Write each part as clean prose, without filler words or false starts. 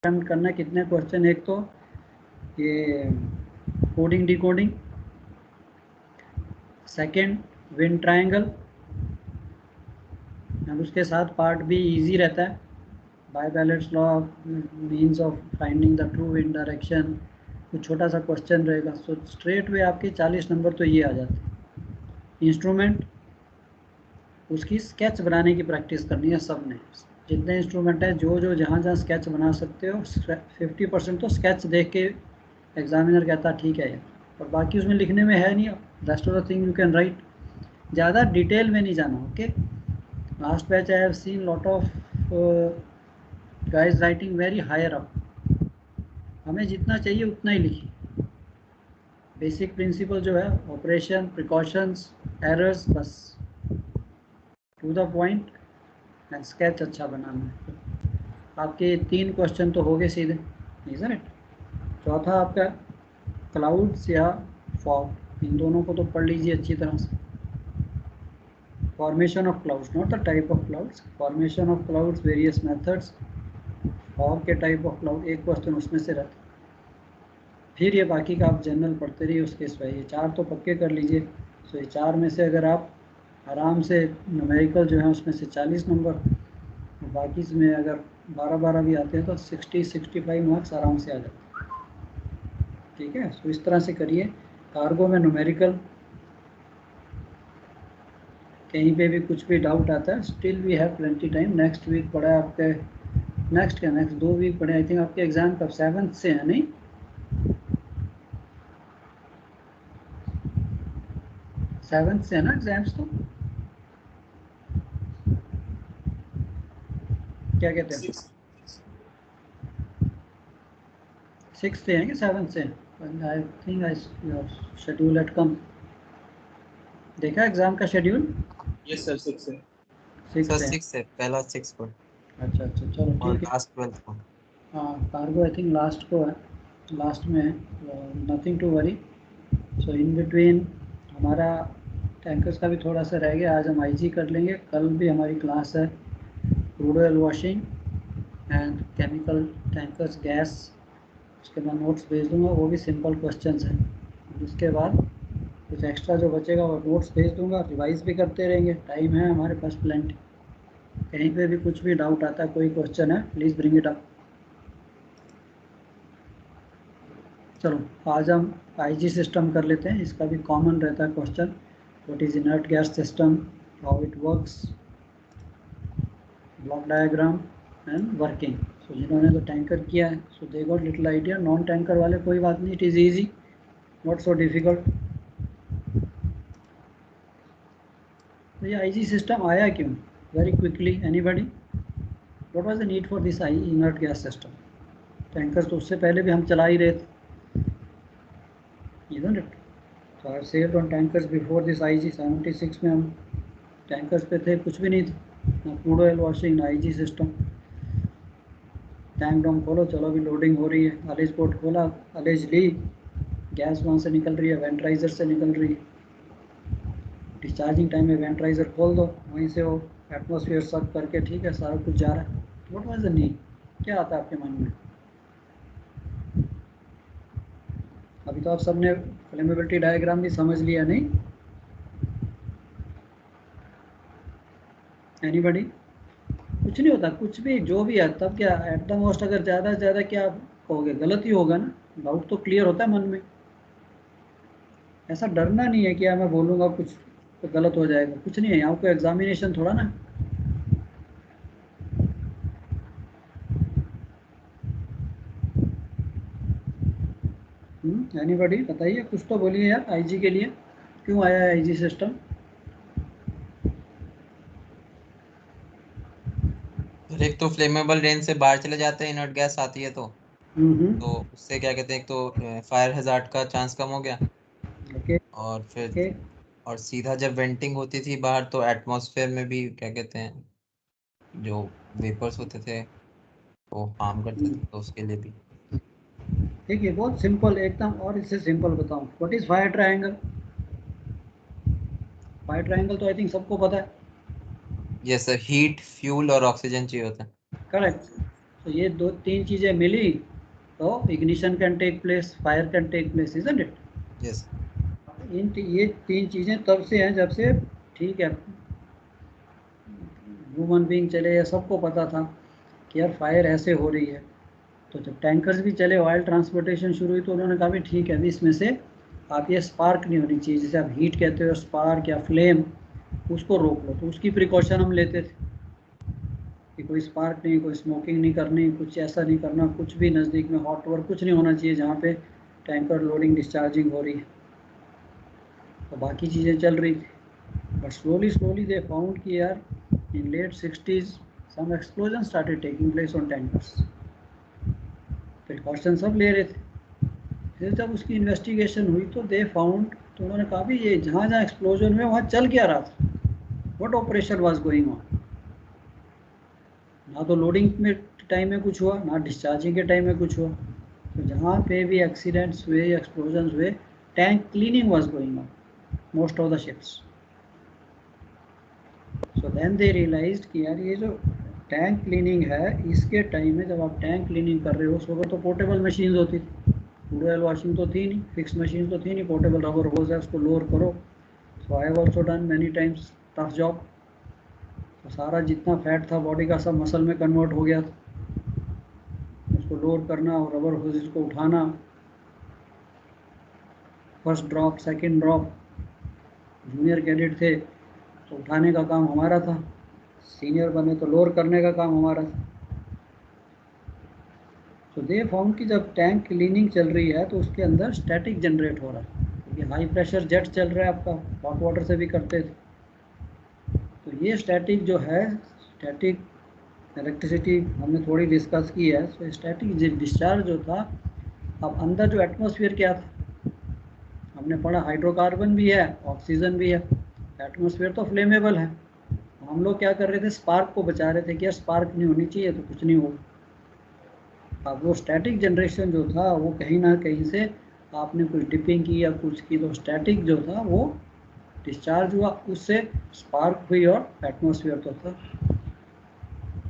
Attempt करना है कितने क्वेश्चन, एक तो ये coding decoding, second win triangle, और उसके साथ पार्ट भी इजी रहता है, by balance law, means of finding the true win direction, कुछ छोटा सा क्वेश्चन रहेगा। सो स्ट्रेट वे आपके 40 नंबर तो ये आ जाते हैं। इंस्ट्रूमेंट, उसकी स्केच बनाने की प्रैक्टिस करनी है सबने, जितने इंस्ट्रूमेंट है जो जो जहाँ जहाँ स्केच बना सकते हो 50% तो स्केच देख के एग्जामिनर कहता ठीक है यार, और बाकी उसमें लिखने में है नहीं, rest of the thing you can write. ज़्यादा डिटेल में नहीं जाना, okay. Last batch I have seen lot of guys writing very higher up, हमें जितना चाहिए उतना ही लिखिए। बेसिक प्रिंसिपल जो है, ऑपरेशन, प्रिकॉशंस, एरर्स, बस to the point and sketch अच्छा बनाना है। आपके 3 क्वेश्चन तो हो गए सीधे, इज़न्ट इट। चौथा आपका क्लाउड्स या फॉग, इन दोनों को तो पढ़ लीजिए अच्छी तरह से। Formation of clouds, not the type of clouds, formation of clouds, various methods, fog के टाइप ऑफ क्लाउड, एक क्वेश्चन उसमें से रहता है। फिर ये बाकी का आप जनरल पढ़ते रहिए उसके सिवाय, ये 4 तो पक्के कर लीजिए। सो ये 4 में से अगर आप आराम से न्यूमेरिकल जो है उसमें से 40 नंबर, बाकी इसमें अगर 12-12 भी आते हैं तो 60-65 मार्क्स आराम से आ जाते हैं, ठीक है। तो इस तरह से करिए। कार्गो में न्यूमेरिकल कहीं पे भी कुछ भी डाउट आता है, still we have plenty time. Next week पड़ा है आपके, नेक्स्ट 2 वीक पड़े, आई थिंक आपके एग्ज़ाम कब 7th से है, नहीं 7th से है ना एग्ज़ाम्स, तो क्या कहते हैं, 6 से हैं कि 7th से? I think I schedule at come, देखा एग्ज़ाम का शेड्यूल? यस सर 6 से। 6 सर से है। 6 है, पहला 6 को अच्छा अच्छा, चलो और ठीक है। लास्ट 12 को। हाँ, कार्गो आई थिंक लास्ट को है, लास्ट में है, nothing to worry. So in between हमारा टैंकर्स का भी थोड़ा सा रह गया, आज हम आईजी कर लेंगे। कल भी हमारी क्लास है crude oil washing and chemical tankers gas, उसके बाद नोट्स भेज दूंगा, वो भी सिंपल क्वेश्चंस हैं। उसके बाद कुछ एक्स्ट्रा जो बचेगा वो नोट्स भेज दूंगा, रिवाइज भी करते रहेंगे, टाइम है हमारे पास प्लेंटी। कहीं पे भी कुछ भी डाउट आता है, कोई क्वेश्चन है, प्लीज़ ब्रिंग इट अप। चलो आज हम आईजी सिस्टम कर लेते हैं, इसका भी कॉमन रहता है question, what is inert gas system, how it works, block diagram and working. So जिन्होंने तो टैंकर किया है so they got little idea, non tanker वाले कोई बात नहीं, it is easy, not so difficult. तो ये आईजी सिस्टम आया क्यों, very quickly anybody, what was the need for this I inert gas system? Tankers तो उससे पहले भी हम चला ही रहे थे, isn't it? So I sailed on tankers before this IG 76 में हम टैंकर्स पे थे, कुछ भी नहीं था, ना क्रूड ऑयल वॉशिंग ना आईजी सिस्टम। टैंक डॉम खोलो, चलो अभी लोडिंग हो रही है, अलेज पोर्ट खोला, अलेज ली, गैस वहाँ से निकल रही है, वेंटराइजर से निकल रही है, डिस्चार्जिंग टाइम में वेंटराइजर खोल दो, वहीं से वो एटमोसफियर सक करके ठीक है सारा कुछ जा रहा है। व्हाट वाज द नीड, क्या आता है आपके मन में? अभी तो आप सबने फ्लेमेबिलिटी डायग्राम भी समझ लिया, नहीं एनीबॉडी? कुछ नहीं होता, कुछ भी जो भी है, तब क्या एट द मोस्ट अगर ज़्यादा से ज़्यादा क्या कहोगे, गलत ही होगा ना, डाउट तो क्लियर होता है मन में। ऐसा डरना नहीं है कि मैं बोलूँगा कुछ तो गलत हो जाएगा, कुछ नहीं है, यहाँ कोई एग्जामिनेशन थोड़ा ना। एनीबॉडी बताइए, कुछ तो बोलिए यार, आईजी के लिए क्यों आया है आईजी सिस्टम? सर एक तो फ्लेमेबल रेंज से बाहर चले जाते हैं, इनर्ट गैस आती है तो उससे क्या कहते हैं, एक तो फायर हैजार्ड का चांस कम हो गया, ओके और फिर ओके। और सीधा जब वेंटिंग होती थी बाहर तो एटमॉस्फेयर में भी क्या कहते हैं जो वेपर्स होते थे वो हार्म करते थे, तो उसके लिए भी। ठीक है, बहुत सिंपल एकदम, और इससे सिंपल बताऊँ, what is fire triangle? Fire triangle तो आई थिंक सबको पता है, यस सर, हीट फ्यूल और ऑक्सीजन चाहिए होता है। करेक्ट। तो ये दो तीन चीज़ें मिली तो ignition can take place, fire can take place, isn't it? Yes. ये तीन चीज़ें तब से हैं जब से, ठीक है, ह्यूमन बीइंग चले, या सबको पता था कि यार फायर ऐसे हो रही है। तो जब टैंकर्स भी चले, ऑयल ट्रांसपोर्टेशन शुरू हुई, तो उन्होंने कहा भी ठीक है, अभी इसमें से आप ये स्पार्क नहीं होनी चाहिए, जैसे आप हीट कहते हो, स्पार्क या फ्लेम, उसको रोक लो। तो उसकी प्रिकॉशन हम लेते थे कि कोई स्पार्क नहीं, कोई स्मोकिंग नहीं करनी, कुछ ऐसा नहीं करना, कुछ भी नज़दीक में हॉट वाटर कुछ नहीं होना चाहिए जहाँ पे टैंकर लोडिंग डिस्चार्जिंग हो रही है। तो बाकी चीज़ें चल रही थी, बट स्लोली दे फाउंड कि यार in late 60s some explosion started taking place on tankers. Precaution सब ले रहे थे। फिर जब उसकी इन्वेस्टिगेशन हुई तो दे फाउंड, तो उन्होंने कहा भी ये जहाँ जहाँ एक्सप्लोजन हुए वहाँ चल क्या रहा था, what operation was going on. ना तो लोडिंग में टाइम में कुछ हुआ, ना डिस्चार्जिंग के टाइम में कुछ हुआ। तो जहाँ पे भी एक्सीडेंट्स हुए, एक्सप्लोजन हुए, tank cleaning was going on most of the ships. So then they realised कि यार ये जो टैंक क्लीनिंग है, इसके टाइम में जब आप टैंक क्लीनिंग कर रहे हो, उस वक्त तो पोर्टेबल मशीन होती थी, क्रूड ऑयल वॉशिंग तो थी नहीं, फिक्स मशीन तो थी नहीं, पोर्टेबल रबर होज है, उसको लोअर करो। So I have also done many times tough job. तो सारा जितना फैट था बॉडी का सब मसल में कन्वर्ट हो गया था, उसको लोअर करना और रबर होज को उठाना, first drop second drop. Junior cadet थे तो उठाने का काम हमारा था, सीनियर बने तो लोअर करने का काम हमारा था। तो दे फाउंड कि जब टैंक क्लीनिंग चल रही है तो उसके अंदर स्टैटिक जनरेट हो रहा है, क्योंकि हाई प्रेशर जेट चल रहा है आपका, हॉट वाटर से भी करते थे। तो ये स्टैटिक जो है, स्टैटिक इलेक्ट्रिसिटी हमने थोड़ी डिस्कस की है। तो स्टैटिक डिस्चार्ज जो था, अब अंदर जो एटमॉस्फेयर क्या था, हमने पढ़ा हाइड्रोकार्बन भी है, ऑक्सीजन भी है, एटमॉस्फेयर तो फ्लेमेबल है। हम लोग क्या कर रहे थे, स्पार्क को बचा रहे थे कि यार स्पार्क नहीं होनी चाहिए तो कुछ नहीं होगा। अब वो स्टैटिक जनरेशन जो था वो कहीं ना कहीं से आपने कुछ डिपिंग की या कुछ की, तो स्टैटिक जो था वो डिस्चार्ज हुआ, उससे स्पार्क हुई और एटमॉस्फेयर तो था।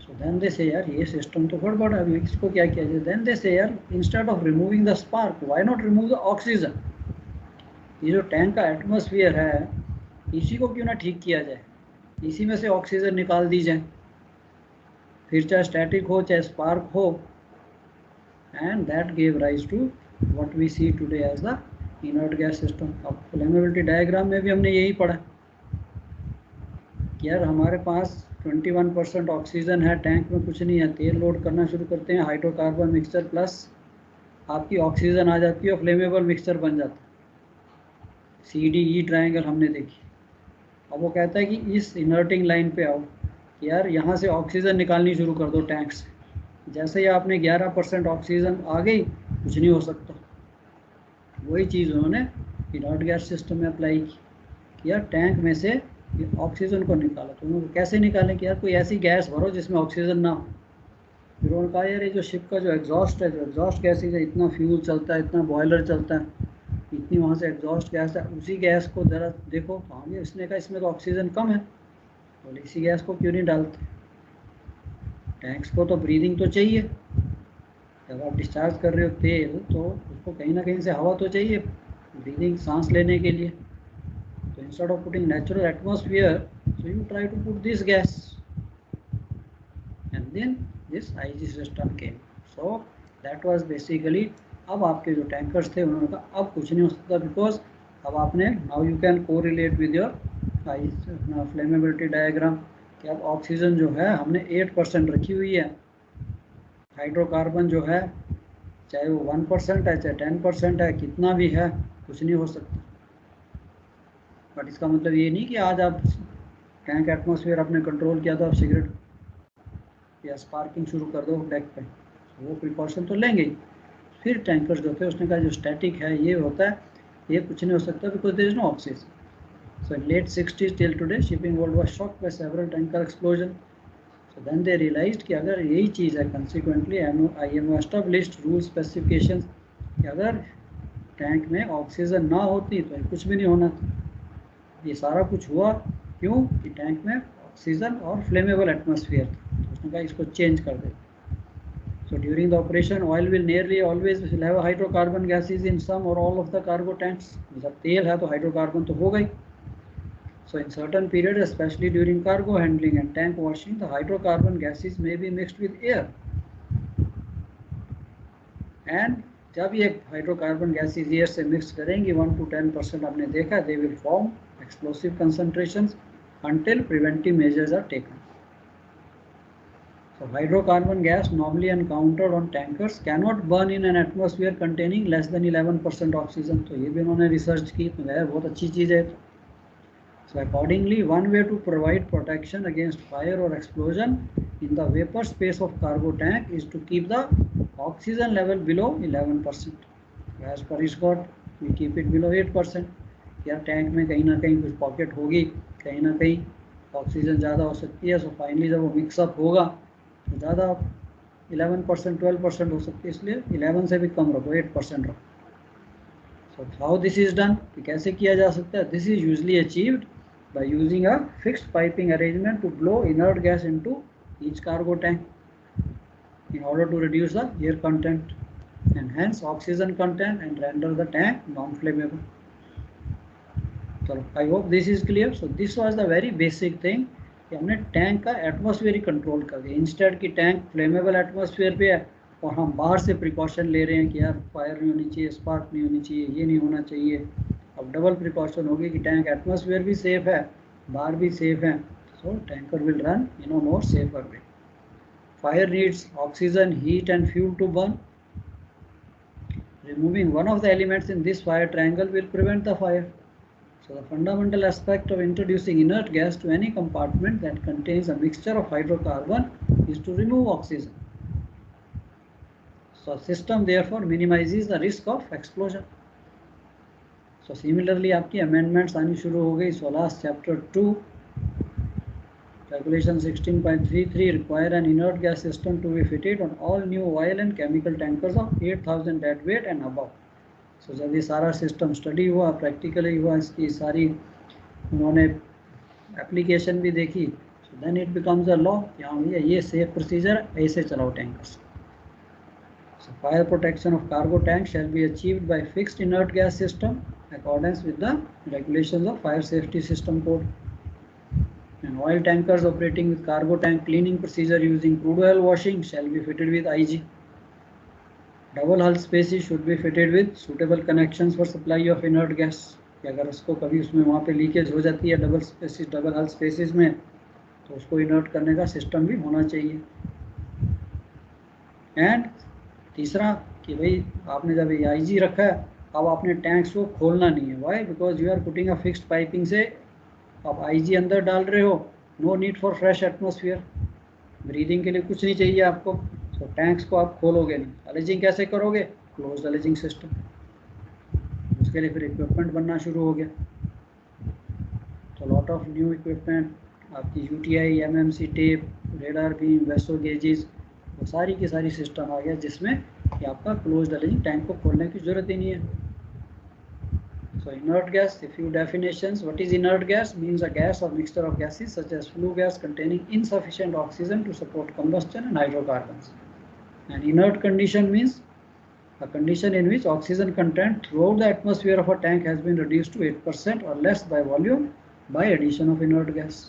सो देन दे से यार ये सिस्टम तो गड़बड़ है, अभी इसको क्या किया जाए। देन दे से यार instead of removing the spark, why not remove the oxygen. ये जो टैंक का एटमॉस्फेयर है, इसी को क्यों ना ठीक किया जाए, इसी में से ऑक्सीजन निकाल दी जाए, फिर चाहे स्टैटिक हो चाहे स्पार्क हो। and that gave rise to what we see today as the inert gas system। अब फ्लेमेबिलिटी डायग्राम में भी हमने यही पढ़ा कि यार हमारे पास 21% ऑक्सीजन है, टैंक में कुछ नहीं है, तेल लोड करना शुरू करते हैं, हाइड्रोकार्बन मिक्सचर प्लस आपकी ऑक्सीजन आ जाती है और फ्लेमेबल मिक्सचर बन जाता है। CDE ट्रायंगल हमने देखी। अब वो कहता है कि इस इनर्टिंग लाइन पे आओ कि यार यहाँ से ऑक्सीजन निकालनी शुरू कर दो टैंक से। जैसे ही आपने 11% ऑक्सीजन आ गई, कुछ नहीं हो सकता। वही चीज़ उन्होंने इनर्ट गैस सिस्टम में अप्लाई की कि यार टैंक में से ऑक्सीजन को निकाला। तो उन्होंने कैसे निकालें कि यार कोई ऐसी गैस भरो जिसमें ऑक्सीजन ना हो। फिर उन्होंने कहा यार ये जो शिप का जो एग्जॉस्ट है, जो एग्जॉस्ट गैसेज है, इतना फ्यूल चलता है, इतना बॉयलर चलता है, इतनी वहाँ से एग्जॉस्ट गैस है, उसी गैस को ज़रा देखो। तो हाँ, इसने कहा इसमें तो ऑक्सीजन कम है, बोले इसी गैस को क्यों नहीं डालते। टैंक्स को तो ब्रीदिंग तो चाहिए, जब आप डिस्चार्ज कर रहे हो तेल तो उसको कहीं ना कहीं से हवा तो चाहिए ब्रीदिंग, सांस लेने के लिए। तो instead of putting natural atmosphere, so you try to put this gas and then this IG system came. So that was basically, अब आपके जो टैंकर्स थे उन्होंने कहा अब कुछ नहीं हो सकता, बिकॉज अब आपने now you can correlate with your flammability diagram कि अब ऑक्सीजन जो है हमने 8% रखी हुई है, हाइड्रोकार्बन जो है चाहे वो 1% है चाहे 10% है, कितना भी है, कुछ नहीं हो सकता। बट इसका मतलब ये नहीं कि आज आप टैंक एटमॉस्फेयर आपने कंट्रोल किया तो आप सिगरेट या स्पार्किंग शुरू कर दो डेक पे, वो प्रिकॉशन तो लेंगे ही। फिर टैंकर्स जो थे उसने कहा जो स्टैटिक है ये होता है, ये कुछ नहीं हो सकता, because there is no oxygen. So in late 60s till today shipping world was shocked by several tanker explosion. So then they realized कि अगर यही चीज़ है, consequently IMO established rule specifications कि अगर टैंक में ऑक्सीजन ना होती तो कुछ भी नहीं होना था। ये सारा कुछ हुआ क्यों कि टैंक में ऑक्सीजन और फ्लेमेबल एटमॉस्फेयर था। तो उसने कहा इसको चेंज कर दे। So during the operation, oil will nearly always have hydrocarbon gases in some or all of the cargo tanks. जब तेल है तो हाइड्रोकार्बन तो होगा ही. So in certain periods, especially during cargo handling and tank washing, the hydrocarbon gases may be mixed with air. And जब ये hydrocarbon gases air से mix करेंगी 1 to 10% आपने देखा, they will form explosive concentrations until preventive measures are taken. So hydrocarbon gas normally encountered on tankers cannot burn in an atmosphere containing less than 11% oxygen. तो ये भी उन्होंने research की, तो बहुत अच्छी चीज़ है. So accordingly, one way to provide protection against fire or explosion in the vapor space of cargo tank is to keep the oxygen level below 11%. As per Scott, we keep it below 8%. या tank में कहीं ना कहीं कुछ pocket होगी, कहीं ना कहीं ऑक्सीजन ज़्यादा हो सकती है. सो फाइनली जब वो मिक्सअप होगा तो ज़्यादा 11% 12% हो सकती है, इसलिए 11 से भी कम रखो, 8% रखो. So how this is done, कैसे किया जा सकता है? This is usually achieved by using a fixed piping arrangement to blow inert gas into each cargo tank in order to reduce the air content and hence oxygen content and render the tank non-flammable. So I hope this is clear. So this was the very basic thing कि हमने tank का atmosphere ही control कर दिया. Instead की tank flammable atmosphere पे है और हम बाहर से प्रिकॉशन ले रहे हैं कि यार फायर नहीं होनी चाहिए, स्पार्क नहीं होनी चाहिए, ये नहीं होना चाहिए. अब डबल प्रिकॉशन होगी कि टैंक एटमॉस्फेयर भी सेफ है, बाहर भी सेफ है. So tanker will run in a more safer way. Fire needs oxygen, heat and fuel to burn. Removing one of the elements in this fire triangle will prevent the fire. So the fundamental aspect of introducing inert gas to any compartment that contains a mixture of hydrocarbon is to remove oxygen. So system therefore minimizes the risk of explosion. So similarly आपकी amendments आनी शुरू हो गई. So last chapter 2 regulation 16.33 require an inert gas system to be fitted on all new oil and chemical tankers of 8,000 deadweight and above. So जब ये सारा system study हुआ, practically हुआ, इसकी सारी उन्होंने एप्लीकेशन भी देखी. So then it becomes a law कि हाँ भैया ये सेफ प्रोसीजर, ऐसे चलाओ tankers. So fire protection of cargo tank shall be achieved by fixed inert gas system in accordance with the regulations of Fire Safety System Code. And oil tankers operating with cargo tank cleaning procedure using crude oil washing shall be fitted with IG. Double hull spaces should be fitted with suitable connections for supply of inert gas. कि अगर उसको कभी उसमें वहाँ पे leakage हो जाती है डबल हल स्पेसिस में, तो उसको इनर्ट करने का सिस्टम भी होना चाहिए. एंड तीसरा कि भाई आपने जब ये IG रखा है, अब आपने टैंक्स को खोलना नहीं है. Why? Because you are putting a fixed piping से आप IG अंदर डाल रहे हो. No need for fresh atmosphere, breathing के लिए कुछ नहीं चाहिए आपको. तो टैंक्स को आप खोलोगे नहीं. अलेजिंग कैसे करोगे? Closed ullaging system. उसके लिए फिर इक्विपमेंट बनना शुरू हो गया. तो लॉट ऑफ न्यू इक्विपमेंट, आपकी UTI, MMC tape, radar beam, Whessoe gauges, वो सारी की सारी सिस्टम आ गया जिसमें कि आपका क्लोज्ड अलेजिंग टैंक को खोलने की जरूरत ही नहीं है. So inert gas, a few definitions. What is inert gas? Means a gas or mixture of gases such as flue gas containing insufficient oxygen to support combustion and hydrocarbons. And inert condition means a condition in which oxygen content throughout the atmosphere of a tank has been reduced to 8% or less by volume by addition of inert gas.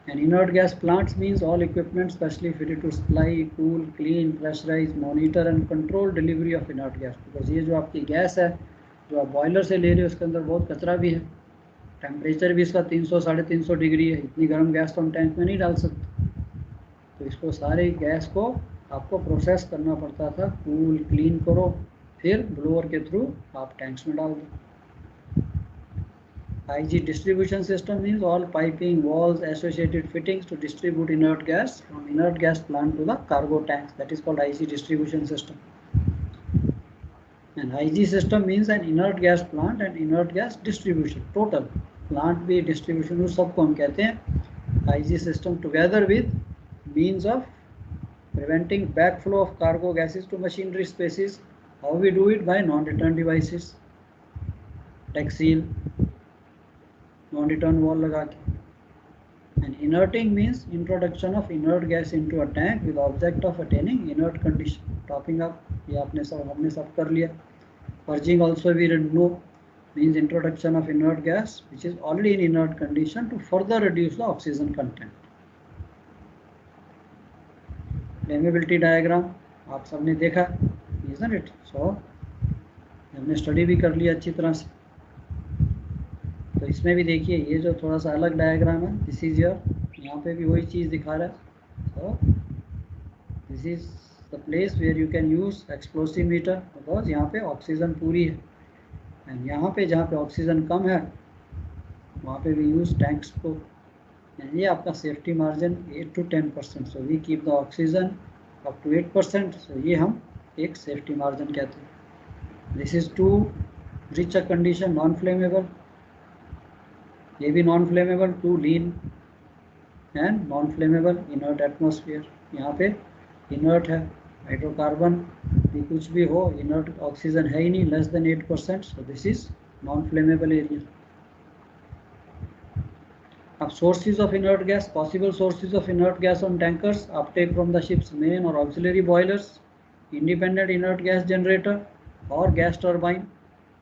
And inert gas plants means all equipment specially fitted to supply, cool, clean, pressurize, monitor and control delivery of inert gas. Because ये जो आपकी gas है जो आप boiler से ले रहे हो उसके अंदर बहुत कचरा भी है, टेम्परेचर भी इसका 300-350 डिग्री है. इतनी गर्म गैस तो हम टैंक में नहीं डाल सकते. तो इसको सारे गैस को आपको प्रोसेस करना पड़ता था. कूल क्लीन करो, फिर ब्लोअर के थ्रू आप टैंक्स में डाल दो. IG distribution system means all piping, walls, associated fittings to distribute inert gas from inert gas plant to the cargo tanks. That is called IG distribution system. And IG system means an inert gas plant and inert gas distribution. Total plant भी distribution उस सबको हम कहते हैं IG system, together with means of preventing backflow of cargo gases to machinery spaces. How we do it? By non-return devices, tech seal, non-return wall लगा के. And Inerting means introduction of inert gas into a tank with object of attaining inert condition. Topping up, ये हमने सब कर लिया. Purging also we know means introduction of inert gas which is already in inert condition to further reduce the oxygen content. Flammability diagram आप सबने देखा, isn't it? So हमने study भी कर लिया अच्छी तरह से. तो इसमें भी देखिए ये जो थोड़ा सा अलग डायग्राम है, दिस इज योर, यहाँ पे भी वही चीज़ दिखा रहा है. So this is the place where you can use explosive meter because यहाँ पे ऑक्सीजन पूरी है. एंड यहाँ पे जहाँ पे ऑक्सीजन कम है वहाँ पे भी यूज टैंक्स को. एंड ये आपका safety margin 8 to 10%. So we keep the oxygen up to 8%. सो ये हम एक सेफ्टी मार्जिन कहते हैं. This is too rich a condition non flammable, ये भी non flammable, too lean and non flammable inert atmosphere. यहाँ पे इनर्ट है, हाइड्रोकार्बन भी कुछ भी हो, इनर्ट ऑक्सीजन है ही नहीं, less than 8%. So this is non flammable area. अब sources of inert gas, possible sources of inert gas on tankers, uptake from the ship's main or auxiliary boilers, independent inert gas generator or gas turbine.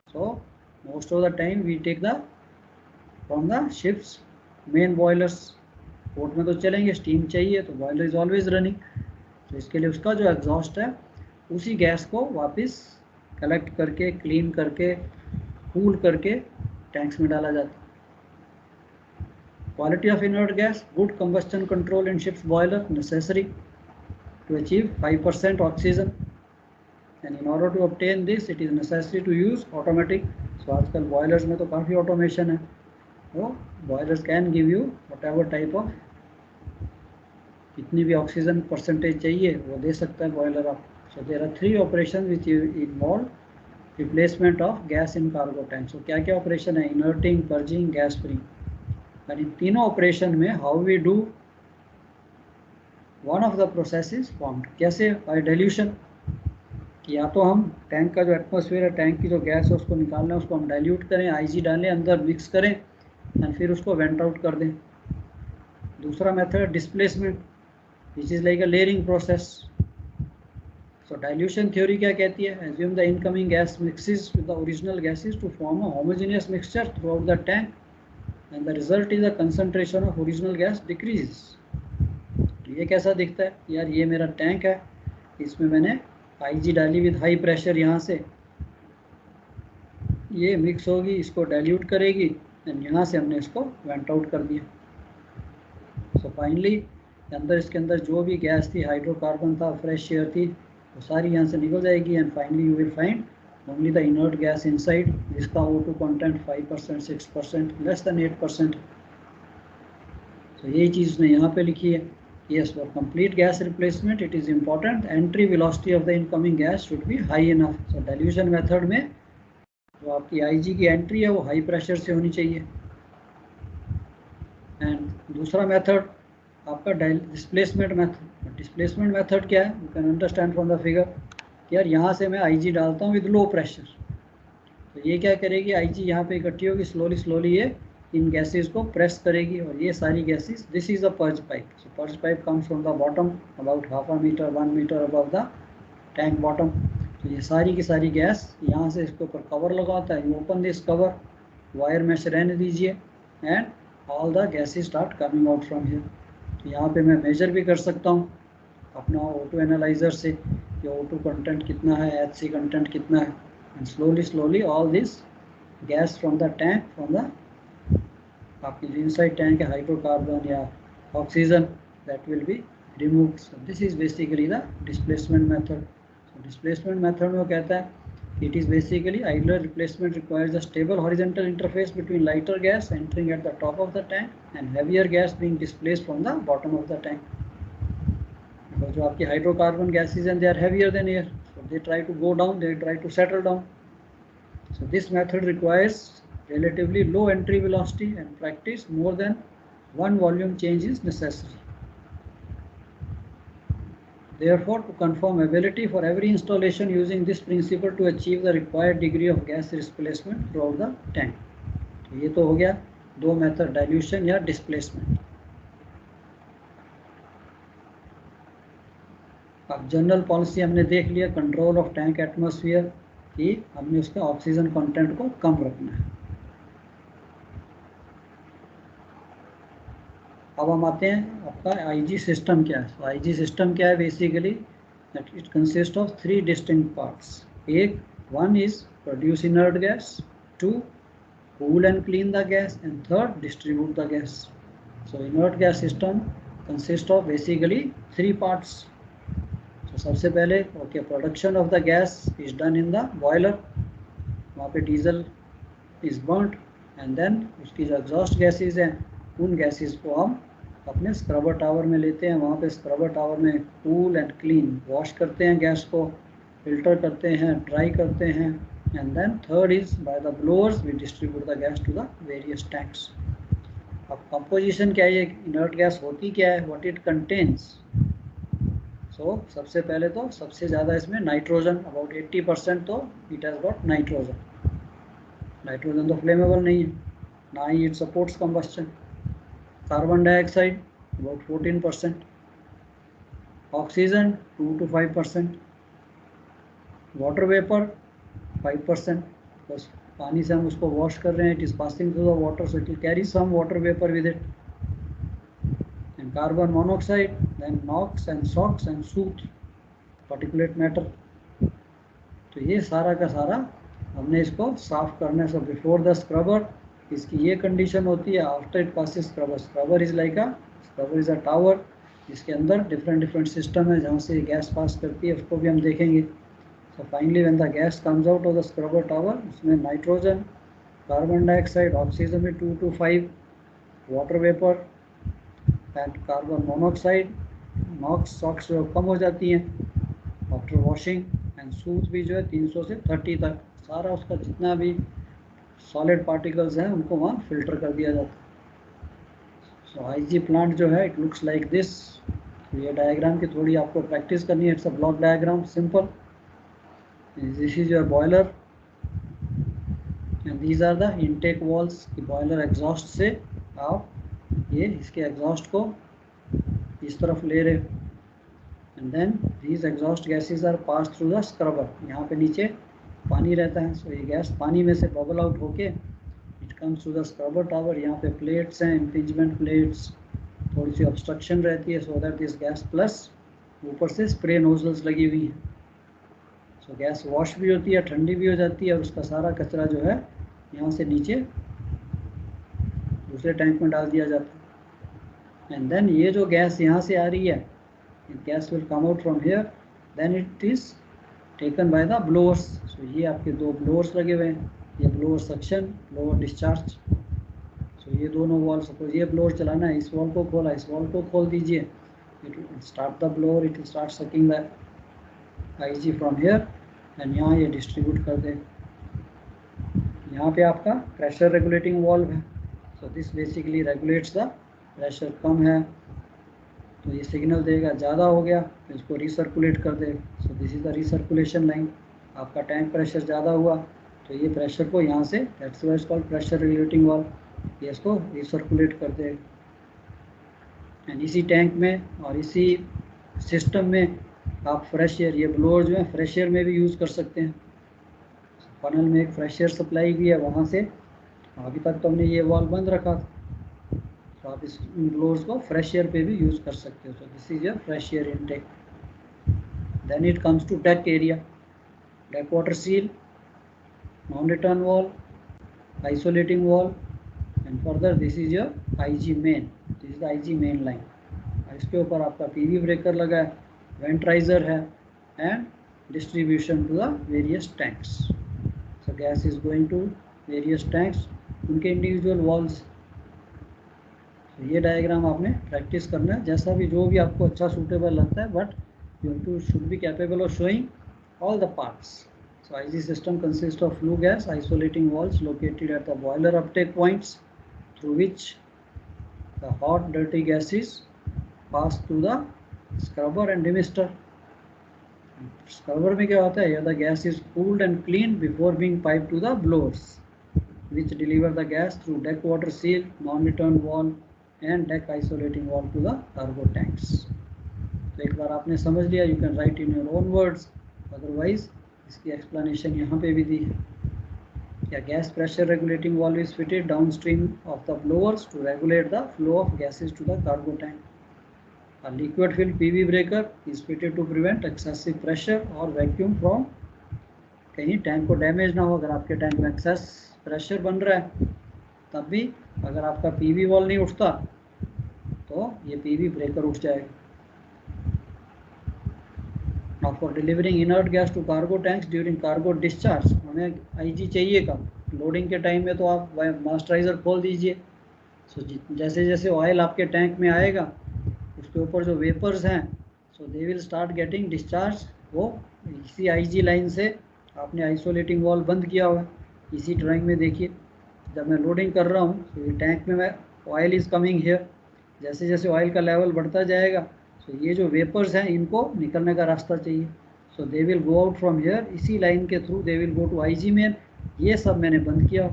So most of the time we take the from the ship's main boilers. Port में तो चलेंगे, steam चाहिए तो boiler is always running. तो इसके लिए उसका जो एग्जॉस्ट है उसी गैस को वापस कलेक्ट करके, क्लीन करके, कूल करके टैंक्स में डाला जाता है. Quality of inert gas, good combustion control in ship's boiler necessary to achieve 5% oxygen. And in order to obtain this it is necessary to use automatic. So आजकल boilers में तो काफ़ी ऑटोमेशन है. तो boilers can give you whatever type of, कितनी भी oxygen percentage चाहिए वो दे सकता है बॉयलर आप. So there are 3 operation which involve replacement of gas in cargo tank. So क्या क्या ऑपरेशन है? Inerting, purging, gas free. यानी तीनों ऑपरेशन में how we do one of the process is formed. कैसे? By dilution. कि या तो हम टैंक का जो एटमॉस्फेयर है, टैंक की जो गैस है उसको निकालना है, उसको हम डाइल्यूट करें, आईजी डालें, अंदर मिक्स करें एंड फिर उसको वेंट आउट कर दें. दूसरा method displacement which is like a layering process. So dilution theory क्या कहती है? Assume the incoming gas mixes with the original gases to form a homogeneous mixture throughout the tank and the result is the concentration of original gas decrease. ये कैसा दिखता है? यार ये मेरा टैंक है, इसमें मैंने आईजी डाली विद हाई प्रेशर, यहाँ से ये मिक्स होगी, इसको डाइल्यूट करेगी एंड यहाँ से हमने इसको वेंट आउट कर दिया. सो फाइनली अंदर, इसके अंदर जो भी गैस थी, हाइड्रोकार्बन था, फ्रेश एयर थी, वो सारी यहाँ से निकल जाएगी and finally you will find only the inert gas inside जिसका O2 कंटेंट 5%, 6%, लेस देन 8%. तो यही चीज़ उसने यहाँ पे लिखी है. Yes, for complete gas replacement, it is important entry velocity of the incoming gas should be high enough. So dilution method में जो आपकी IG की एंट्री है वो हाई प्रेशर से होनी चाहिए. एंड दूसरा मेथड आपका डिस्प्लेसमेंट मेथड. डिस्प्लेसमेंट मेथड क्या है? You can understand from the figure. यार यहाँ से मैं IG डालता हूँ विद लो प्रेशर, तो ये क्या करेगी? IG यहाँ पे इकट्ठी होगी, स्लोली स्लोली ये इन गैसेस को प्रेस करेगी और ये सारी gases, this is a purge pipe. So purge pipe comes from the bottom about half a metre, 1 metre above the tank bottom. तो ये सारी की सारी गैस यहाँ से इसके ऊपर कवर लगाता है. You open this cover, wire mesh रहने दीजिए and all the gases start coming out from here. तो यहाँ पे मैं मेजर भी कर सकता हूँ अपना O2 एनालाइजर से कि O2 कंटेंट कितना है, HC कंटेंट कितना है. And slowly slowly all this gas from the tank, from the आपकी जो इनसाइड टैंक है, हाइड्रोकार्बन या oxygen, that will be removed. So this is basically the displacement method. So displacement method में वो कहता है it is basically idler replacement requires a stable horizontal interface between lighter gas entering at the top of the tank and heavier gas being displaced from the bottom of the tank. जो आपकी hydrocarbon gases and they are heavier than air, so they try to go down, they try to settle down. So this method requires relatively low entry velocity and practice more than one volume change is necessary. Therefore, to confirm ability for every installation using this principle to achieve the required degree of gas displacement throughout the tank. तो ये तो हो गया दो method, dilution या displacement. अब general policy हमने देख लिया, कंट्रोल ऑफ टैंक एटमॉस्फेयर, कि हमने उसका ऑक्सीजन कंटेंट को कम रखना है। अब हम आते हैं आपका आईजी सिस्टम क्या है। आईजी सिस्टम क्या है basically, that it consist of 3 distinct parts. एक, one is produce inert gas, two cool and clean the gas, and third distribute the gas. So inert gas system consists of basically 3 parts. So सबसे पहले production of the gas is done in the boiler, वहाँ पे diesel is burnt, and then उसकी जो exhaust gases हैं उन gases को हम अपने स्क्रबर टावर में लेते हैं। वहाँ पे स्क्रबर टावर में कूल एंड क्लीन वॉश करते हैं गैस को, फिल्टर करते हैं, ड्राई करते हैं, and then third is by the blowers we distribute the gas to the various tanks. अब composition क्या है, inert gas होती क्या है, what it contains? So सबसे पहले तो सबसे ज़्यादा इसमें नाइट्रोजन, about 80% तो it has got nitrogen. Nitrogen तो फ्लेमेबल नहीं है, ना ही it supports combustion। Carbon dioxide about 14%, oxygen 2 to 5%, water vapour 5%, बस पानी से हम उसको वॉश कर रहे हैं, it is passing through the water, so it will carry some water vapour with it, and carbon monoxide, then NOx and SOx and soot, particulate matter. तो ये सारा का सारा हमने इसको साफ करना है। सो बिफोर द स्क्रबर इसकी ये कंडीशन होती है, after it passes scrubber, scrubber is like scrubber is a tower, जिसके अंदर डिफरेंट सिस्टम है जहाँ से गैस पास करती है, उसको भी हम देखेंगे। So finally when the gas comes out of the scrubber tower, उसमें नाइट्रोजन, कार्बन डाइऑक्साइड, ऑक्सीजन में 2 to 5, water vapour and carbon monoxide, NOx SOx जो कम हो जाती हैं आफ्टर वॉशिंग, एंड सूट भी जो है 300 से 30 तक, सारा उसका जितना भी सॉलिड पार्टिकल्स हैं उनको वहाँ फिल्टर कर दिया जाता है। सो आईजी प्लांट जो है इट लुक्स लाइक दिस। ये डायग्राम की थोड़ी आपको प्रैक्टिस करनी है, it's a block diagram, simple. This is your boiler and these are the intake walls कि boiler exhaust से आप ये इसके exhaust को इस तरफ ले रहे हो, and then these exhaust gases are passed through the scrubber। यहाँ पे नीचे पानी रहता है, so ये गैस पानी में से bubble out होके it comes to the scrubber tower। यहाँ पे plates हैं, impingement plates, थोड़ी सी obstruction रहती है so that this gas plus ऊपर से spray nozzles लगी हुई हैं। तो गैस वॉश भी होती है, ठंडी भी हो जाती है, और उसका सारा कचरा जो है यहाँ से नीचे दूसरे टैंक में डाल दिया जाता है। एंड देन ये जो गैस यहाँ से आ रही है, gas will come out from here, then it is taken by the blowers. So ये आपके 2 ब्लोअर्स लगे हुए हैं, ये blower suction, blower discharge. So ये दोनों वॉल, सपोज ये ब्लोअर चलाना है, इस वॉल को खोला, इस वॉल को खोल दीजिए, it will start the blower, it will start sucking the IG from here, and यहाँ ये डिस्ट्रीब्यूट कर दे। यहाँ पे आपका प्रेशर रेगुलेटिंग वाल्व है, so this basically regulates the pressure. कम है तो ये सिग्नल देगा, ज़्यादा हो गया तो इसको रिसर्कुलेट कर दे। So this is the recirculation line. आपका टैंक प्रेशर ज़्यादा हुआ तो ये प्रेशर को यहाँ से, that's why it's called pressure regulating valve, ये इसको रिसर्कुलेट कर दे। एंड इसी टैंक में और इसी सिस्टम में आप फ्रेश एयर, ये ब्लोअर जो है फ्रेश एयर में भी यूज़ कर सकते हैं। फनल में एक फ्रेश एयर सप्लाई भी है, वहाँ से अभी तक तो हमने ये वॉल्व बंद रखा था, तो आप इस ब्लोअर्स को फ्रेश एयर पे भी यूज़ कर सकते हो। So this is your fresh air intake. Then it comes to deck area, deck water seal, non return valve, isolating valve, and further this is your IG main, this is the IG main line. इसके ऊपर आपका PV breaker लगा है, vent riser है, and distribution to the various tanks. So gas is going to various tanks, उनके individual valves. तो ये diagram आपने प्रैक्टिस करना है, जैसा भी जो भी आपको अच्छा सूटेबल लगता है, but you have to should be capable of showing all the parts. So IG system consist of flue gas isolating valves located at the boiler uptake points through which the hot dirty gases pass through the scrubber and demister. Scrubber में क्या होता है, the gas is cooled and clean before being piped to the blowers which deliver the gas through deck water seal, non-return valve and deck isolating valve to the cargo tanks. तो एक बार आपने समझ लिया, you can write in your own words, otherwise इसकी explanation यहाँ पे भी दी है। क्या gas pressure regulating valve is fitted downstream of the blowers to regulate the flow of gases to the cargo tank. A liquid filled PV breaker is fitted to prevent excessive pressure or vacuum from, कहीं tank को damage ना हो। अगर आपके tank में excess pressure बन रहा है तब भी अगर आपका पीवी वॉल नहीं उठता तो ये पीवी ब्रेकर उठ जाएगा। Now for delivering inert gas to cargo tanks during cargo discharge, हमें आईजी चाहिए कब? लोडिंग के टाइम में तो आप मास्टराइजर खोल दीजिए। सो जैसे जैसे ऑयल आपके टैंक में आएगा उसके ऊपर जो वेपर्स हैं so they will start getting discharge. वो इसी आईजी लाइन से आपने आइसोलेटिंग वॉल बंद किया हुआ है। इसी ड्राइंग में देखिए, जब मैं लोडिंग कर रहा हूँ तो ये टैंक में मैं ऑयल इज़ कमिंग हियर, जैसे जैसे ऑयल का लेवल बढ़ता जाएगा तो ये जो वेपर्स हैं इनको निकलने का रास्ता चाहिए। So they will go out from here, इसी लाइन के through they will go to IG main. ये सब मैंने बंद किया,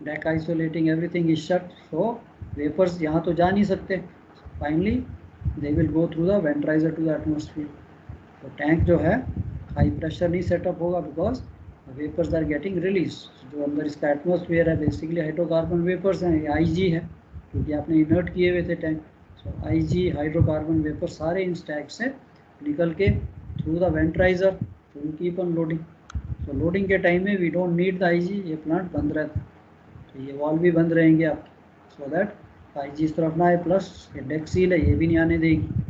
deck isolating everything is shut, so vapours यहाँ तो जा नहीं सकते। Finally they will go through the vent riser to the atmosphere. तो टैंक जो है हाई प्रेशर नहीं सेटअप होगा because vapours are getting release. जो अंदर इसका एटमोसफियर है बेसिकली हाइड्रोकार्बन वेपर्स हैं, ये आईजी है क्योंकि आपने इनर्ट किए हुए थे tank. So IG hydrocarbon vapour सारे इन टैंक से निकल के through the vent riser to keep on loading. So loading के टाइम में we don't need the IG, ये प्लांट बंद रहता है तो ये वॉल भी बंद रहेंगे आपके, सो दैट आईजी इस तरफ ना आए। प्लस ये डेक सील है, ये भी नहीं आने देगी।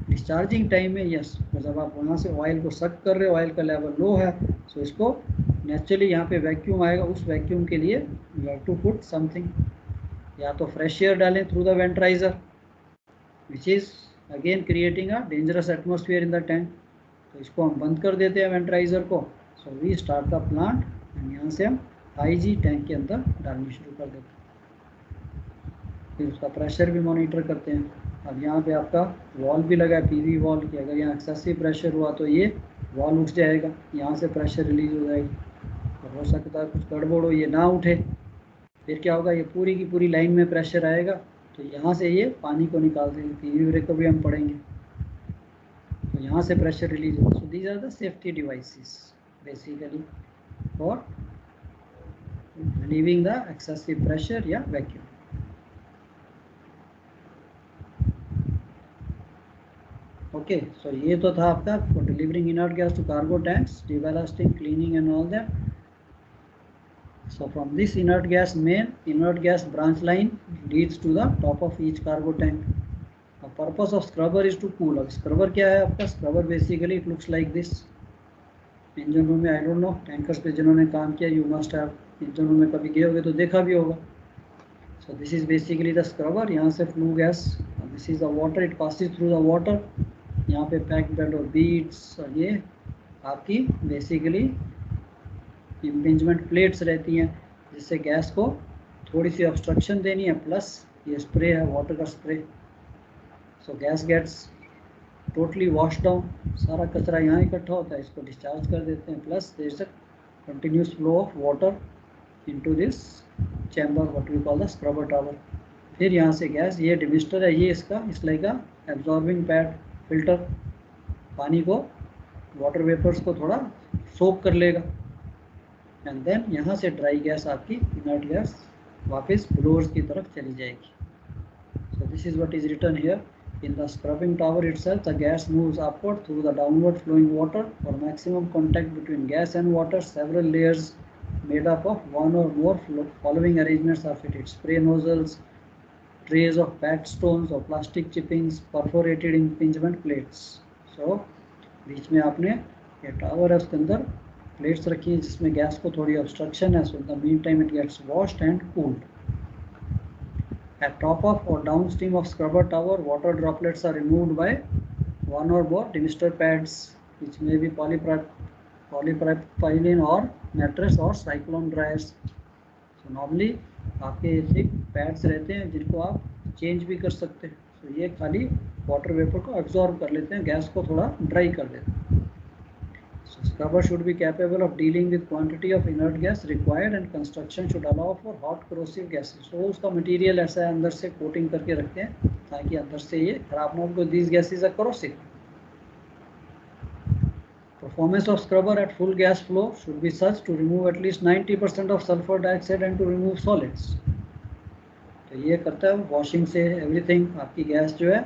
डिस्चार्जिंग टाइम में यस, तो जब आप वहाँ से ऑयल को सक कर रहे हो, ऑयल का लेवल लो है, सो इसको नेचुरली यहाँ पे वैक्यूम आएगा। उस वैक्यूम के लिए you have to put something, या तो फ्रेश एयर डालें through the vent riser which is again creating a dangerous atmosphere in the tank. तो इसको हम बंद कर देते हैं वेंट्राइजर को। So we start the plant and यहाँ से हम आईजी टैंक के अंदर डालनी शुरू कर देते हैं। फिर उसका प्रेशर भी मॉनिटर करते हैं। अब यहाँ पे आपका वॉल भी लगा है, पीवी वॉल की, अगर यहाँ एक्सेसिव प्रेशर हुआ तो ये वॉल उठ जाएगा, यहाँ से प्रेशर रिलीज हो जाएगी। और हो सकता है कुछ गड़बड़ हो, ये ना उठे, फिर क्या होगा, ये पूरी की पूरी लाइन में प्रेशर आएगा तो यहाँ से ये पानी को निकाल देंगे। पीवी ब्रेकर भी हम पढ़ेंगे, तो यहाँ से प्रेशर रिलीज होगा। So these are the safety devices basically for relieving the excessive pressure या वैक्यूम। ओके, सो ये तो था आपका for delivering inert gas to cargo tanks, deballasting, cleaning and all that. So from this inert gas main, inert gas branch line leads to the top of each cargo tank. The purpose of scrubber is to cool. अब scrubber क्या है आपका? Scrubber basically it looks like this. Engine room में I don't know, tankers पे जिन्होंने काम किया you must have engine room में कभी गए होगे तो देखा भी होगा। So this is basically the scrubber. यहाँ से flue gas, this is the water, it passes through the water. यहाँ पे packed bed और beads, और ये आपकी basically इम्पिंजमेंट प्लेट्स रहती हैं जिससे गैस को थोड़ी सी ऑब्स्ट्रक्शन देनी है। प्लस ये स्प्रे है, वाटर का spray. So gas gets totally wash down, सारा कचरा यहाँ इकट्ठा होता है, इसको डिस्चार्ज कर देते हैं। Plus there is a continuous flow of water into this chamber, what we call the scrubber tower. फिर यहाँ से गैस, ये डिमिस्टर है, ये इसका इस लाइक का एब्जॉर्बिंग पैड, फिल्टर, पानी को, वाटर वेपर्स को थोड़ा सोक कर लेगा। एंड देन यहाँ से ड्राई गैस आपकी इनर्ट गैस वापस ब्लोअर्स की तरफ चली जाएगी। So this is what is written here in the scrubbing tower itself. The gas moves upward through the downward flowing water for maximum contact between gas and water. Several layers made up of one or more following arrangements are fitted: spray nozzles, trays of packed stones or plastic chippings, perforated impingement plates. So बीच में आपने ये tower है उसके अंदर plates रखी हैं जिसमें gas को थोड़ी ऑब्स्ट्रक्शन है। So the mean time it gets washed and cooled. At top of or downstream of scrubber tower, water droplets are removed by one or more demister pads which may be polypropylene or mattress or cyclone dryers. So normally आपके ऐसे pads रहते हैं जिनको आप change भी कर सकते हैं। तो ये खाली वाटर वेपर को एब्जॉर्ब कर लेते हैं, गैस को थोड़ा ड्राई कर देते हैं। सो Scrubber should be capable of dealing with quantity of inert gas required and construction should allow for hot corrosive gases. So उसका मटेरियल ऐसा है अंदर से कोटिंग करके रखते हैं ताकि अंदर से ये खराब ना हो, because these gases are corrosive. Performance of scrubber at full gas flow should be such to remove at least 90% of sulfur dioxide and to remove solids. तो ये करता है वॉशिंग से एवरीथिंग, आपकी गैस जो है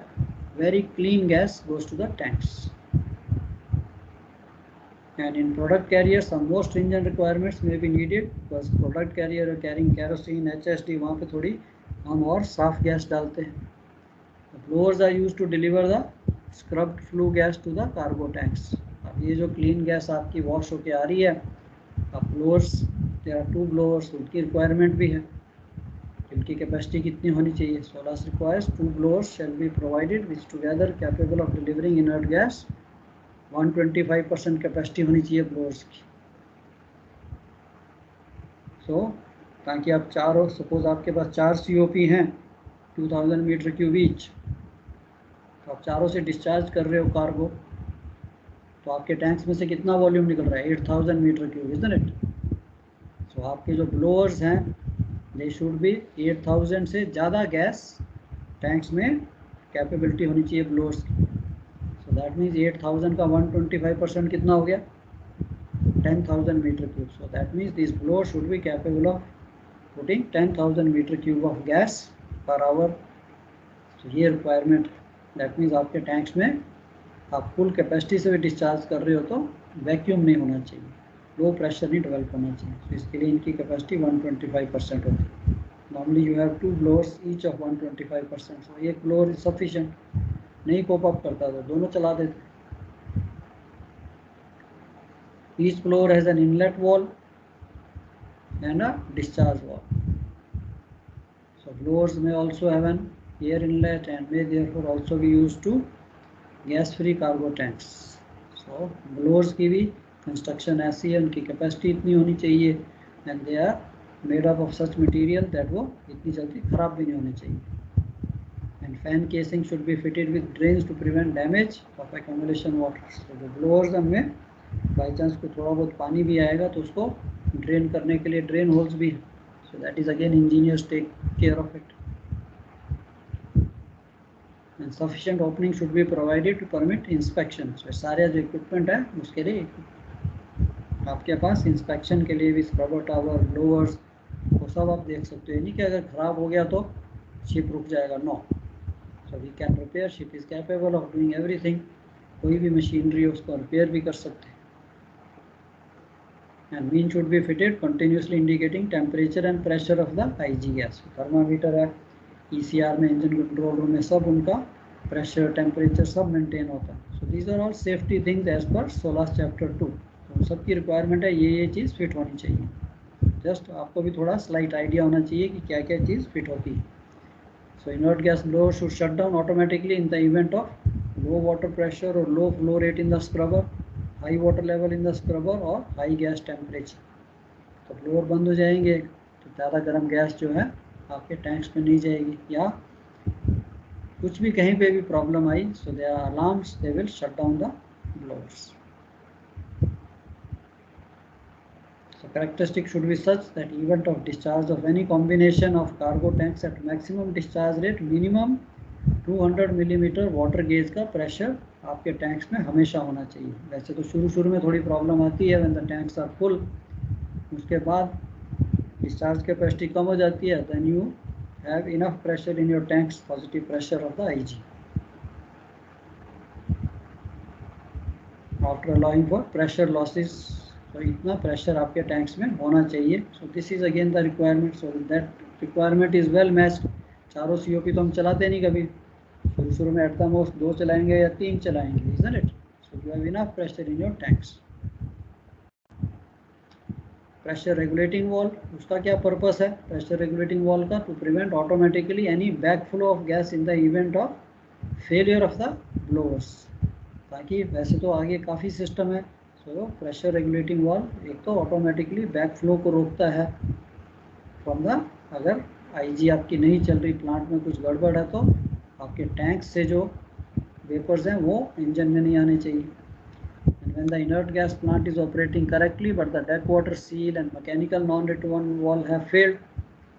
very clean gas goes to the tanks. And in product carriers some more stringent requirements may be needed because product carrier are carrying kerosene, HSD, वहाँ पे थोड़ी हम और साफ गैस डालते हैं. The blowers are used to deliver the scrubbed flue gas to the cargo tanks. अब ये जो क्लीन गैस आपकी वॉश होके आ रही है, अब ब्लोअर्स, देयर आर 2 ब्लोअर्स, उनकी रिक्वायरमेंट भी है. इनकी कैपेसिटी कितनी होनी चाहिए? Solas requires 2 blowers shall be provided which together capable of delivering inert gas. 125% capacity होनी चाहिए ब्लोअर्स की. सो ताकि आप चारों, सपोज आपके पास 4 COP हैं 2000 मीटर क्यूब ईच, तो आप चारों से डिस्चार्ज कर रहे हो कार्गो, तो आपके टैंक्स में से कितना वॉल्यूम निकल रहा है? 8000 मीटर क्यूब, इजंट इट? सो आपके जो ब्लोअर्स हैं दे शुड बी 8000 से ज़्यादा गैस टैंक्स में कैपेबिलिटी होनी चाहिए ब्लोअर्स की. सो दैट मीन्स 8000 का 125% कितना हो गया? 10,000 metre cube. So that means this blower should be capable of putting 10,000 metre cube of gas per hour. तो ये रिक्वायरमेंट, दैट मीन्स आपके टैंक्स में आप फुल कैपेसिटी से भी डिस्चार्ज कर रहे हो तो वैक्यूम नहीं होना चाहिए, लो प्रेशर नहीं डेवलप होना चाहिए. तो इसके लिए इनकी कैपेसिटी 125% होती है. Normally you have 2 blowers each of 125%. सो एक ब्लोअर इज सफिशिएंट. नहीं कोप अप करता तो दोनों चला देते. Each blower has an inlet valve and a discharge valve. So blowers में also have an air inlet and may therefore also be used to gas free cargo tanks. So blowers की भी construction ऐसी है, उनकी capacity इतनी होनी चाहिए and they are made up of such material that वो इतनी जल्दी ख़राब भी नहीं होने चाहिए. And fan casing should be fitted with drains to prevent damage of accumulation water. तो जो ब्लोअर्स में बाई चांस को थोड़ा बहुत पानी भी आएगा तो उसको ड्रेन करने के लिए ड्रेन होल्स भी. So that is again engineers take care of it. And sufficient opening should be provided to permit inspection. So सारे जो इक्विपमेंट है उसके लिए आपके पास इंस्पेक्शन के लिए भी स्क्रबर टावर, ब्लोअर्स, वो सब आप देख सकते हो. नहीं कि अगर ख़राब हो गया तो शिप रुक जाएगा, no. So we can repair, ship is capable of doing everything. कोई भी मशीनरी है उसको रिपेयर भी कर सकते हैं. And mean should be fitted continuously indicating temperature and pressure of the IG gas. Thermometer है ECR में, इंजन कंट्रोल रूम में, सब उनका प्रेशर, टेम्परेचर सब मेंटेन होता है. So these are all safety things as per SOLAS chapter 2. तो सबकी रिक्वायरमेंट है ये चीज़ फिट होनी चाहिए. जस्ट आपको भी थोड़ा स्लाइट आइडिया होना चाहिए कि क्या क्या चीज़ फिट होती है. So inert gas blower should shut down automatically in the event of low water pressure और low flow rate in the scrubber, high water level in the scrubber और हाई गैस टेम्परेचर. तो blower बंद हो जाएंगे तो ज़्यादा गर्म gas जो है आपके टैंक्स में नहीं जाएगी, या कुछ भी कहीं पे भी प्रॉब्लम आई, so there are alarms, they will shut down the blowers. So characteristic should be such that event of discharge of any combination of cargo tanks at maximum discharge rate minimum 200 millimetre water gauge का pressure आपके tanks में हमेशा होना चाहिए. वैसे तो शुरू में थोड़ी प्रॉब्लम आती है when the tanks are full, उसके बाद डिस्चार्ज कैपेसिटी कम हो जाती है, then you have enough pressure in your tanks, positive pressure of the IG after allowing for pressure losses. तो इतना प्रेशर आपके टैंक्स में होना चाहिए. So this is again the requirement. So that requirement is well matched. चारों COP तो हम चलाते नहीं कभी, शुरू में एट द मोस्ट 2 चलाएंगे या 3 चलाएंगे, isn't it? So you have enough pressure in your tanks. Pressure regulating valve, उसका क्या पर्पस है प्रेशर रेगुलेटिंग वॉल्व का? To prevent automatically any back flow of gas in the event of failure of the blowers. ताकि वैसे तो आगे काफ़ी system है. सो प्रेशर रेगुलेटिंग वॉल्व एक तो ऑटोमेटिकली बैक फ्लो को रोकता है फ्रॉम द, अगर IG आपकी नहीं चल रही, प्लांट में कुछ गड़बड़ है, तो आपके टैंक से जो वेपर्स हैं वो इंजन में नहीं आने चाहिए. when the inert gas plant is operating correctly but the deck water seal and mechanical non-return wall have failed,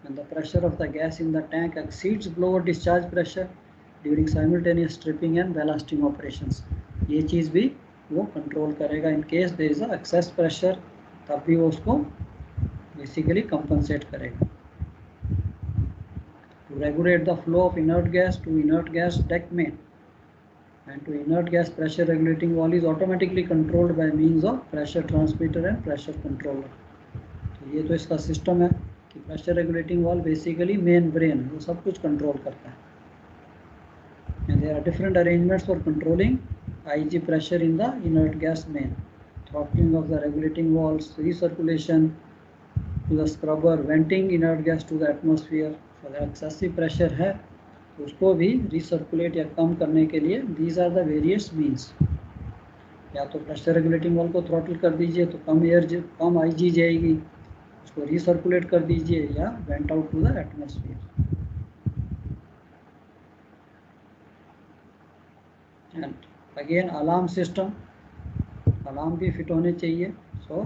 when the pressure of the gas in the tank exceeds blower discharge pressure during simultaneous stripping and ballasting operations, ये चीज़ भी वो control करेगा. In case there is excess pressure, तब भी वो उसको basically compensate करेगा. To regulate the flow of inert gas to inert gas deck main and to inert gas pressure regulating valve is automatically controlled by means of pressure transmitter and pressure controller. तो ये तो इसका system है कि pressure regulating valve basically main brain वो सब कुछ control करता है. And there are different arrangements for controlling IG pressure in the inert gas main. Throttling of the regulating valves, recirculation to the scrubber, venting inert gas to the atmosphere. अगर excessive pressure है तो उसको भी recirculate या कम करने के लिए these are the various means. या तो प्रेशर रेगुलेटिंग वाल्व को थ्रॉटल कर दीजिए तो कम IG जाएगी, उसको रिसर्कुलेट कर दीजिए या vent out to the atmosphere. And again alarm system, alarm भी फिट होने चाहिए. So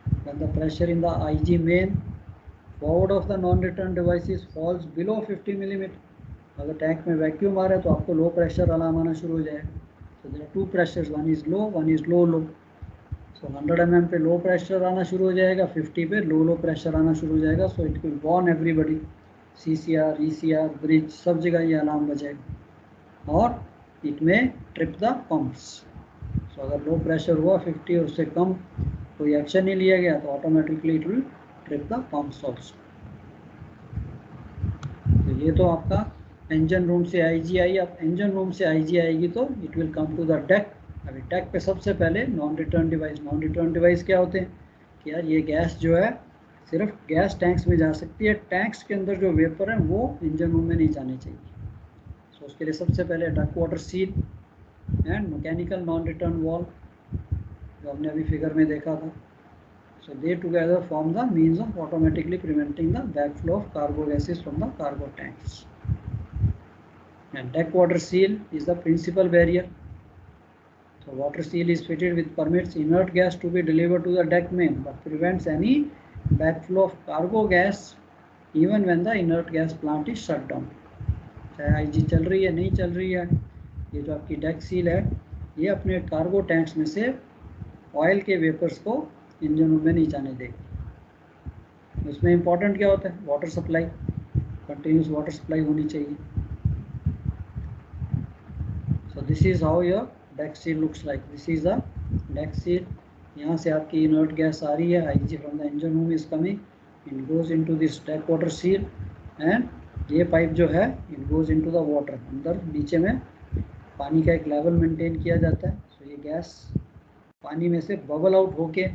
when the pressure in the IG main forward of the non-return devices falls below 50 millimeter, अगर टैंक में वैक्यूम आ रहा है तो आपको लो प्रेशर अलार्म आना शुरू हो जाएगा. So there are two pressures, one is low, one is low. So 100 mm पे लो प्रेशर आना शुरू हो जाएगा, 50 पे लो प्रेशर आना शुरू हो जाएगा. So it will warn everybody, CCR, ECR, bridge सब जगह ये अलार्म बजेगा और it may trip the pumps. So अगर लो प्रेशर हुआ 50 और उससे कम कोई एक्शन नहीं लिया गया तो automatically it will trip the pumps also. तो ये तो आपका इंजन रूम से IG आई. अब इंजन रूम से IG आएगी तो it will come to the deck. अभी डेक पे सबसे पहले नॉन रिटर्न डिवाइस क्या होते हैं कि यार ये गैस जो है सिर्फ गैस टैंक्स में जा सकती है, टैंक्स के अंदर जो वेपर है वो इंजन रूम में नहीं जाने चाहिए. सो उसके लिए सबसे पहले duck water seal and mechanical non return valve जो हमने अभी फिगर में देखा था. So they together form the means of automatically preventing the backflow of cargo gases from the cargo tanks. And deck water seal is the principal barrier. So water seal is fitted with permits inert gas to be delivered to the deck main but prevents any backflow of cargo gas even when the inert gas plant is shut down. चाहे IG चल रही है नहीं चल रही है, ये जो आपकी डेक सील है ये अपने कार्गो टैंक्स में से ऑयल के वेपर्स को इंजन रूम में नहीं जाने देगी. इसमें इंपॉर्टेंट क्या होता है, water supply, continuous water supply होनी चाहिए. So this is how your deck seal looks like. This is the deck seal. यहाँ से आपकी इनर्ट गैस आ रही है, IG from the engine room is coming, it goes into this deck water seal and ये pipe जो है it goes into the water. अंदर नीचे में पानी का एक लेवल मेंटेन किया जाता है. सो ये गैस पानी में से बबल आउट होके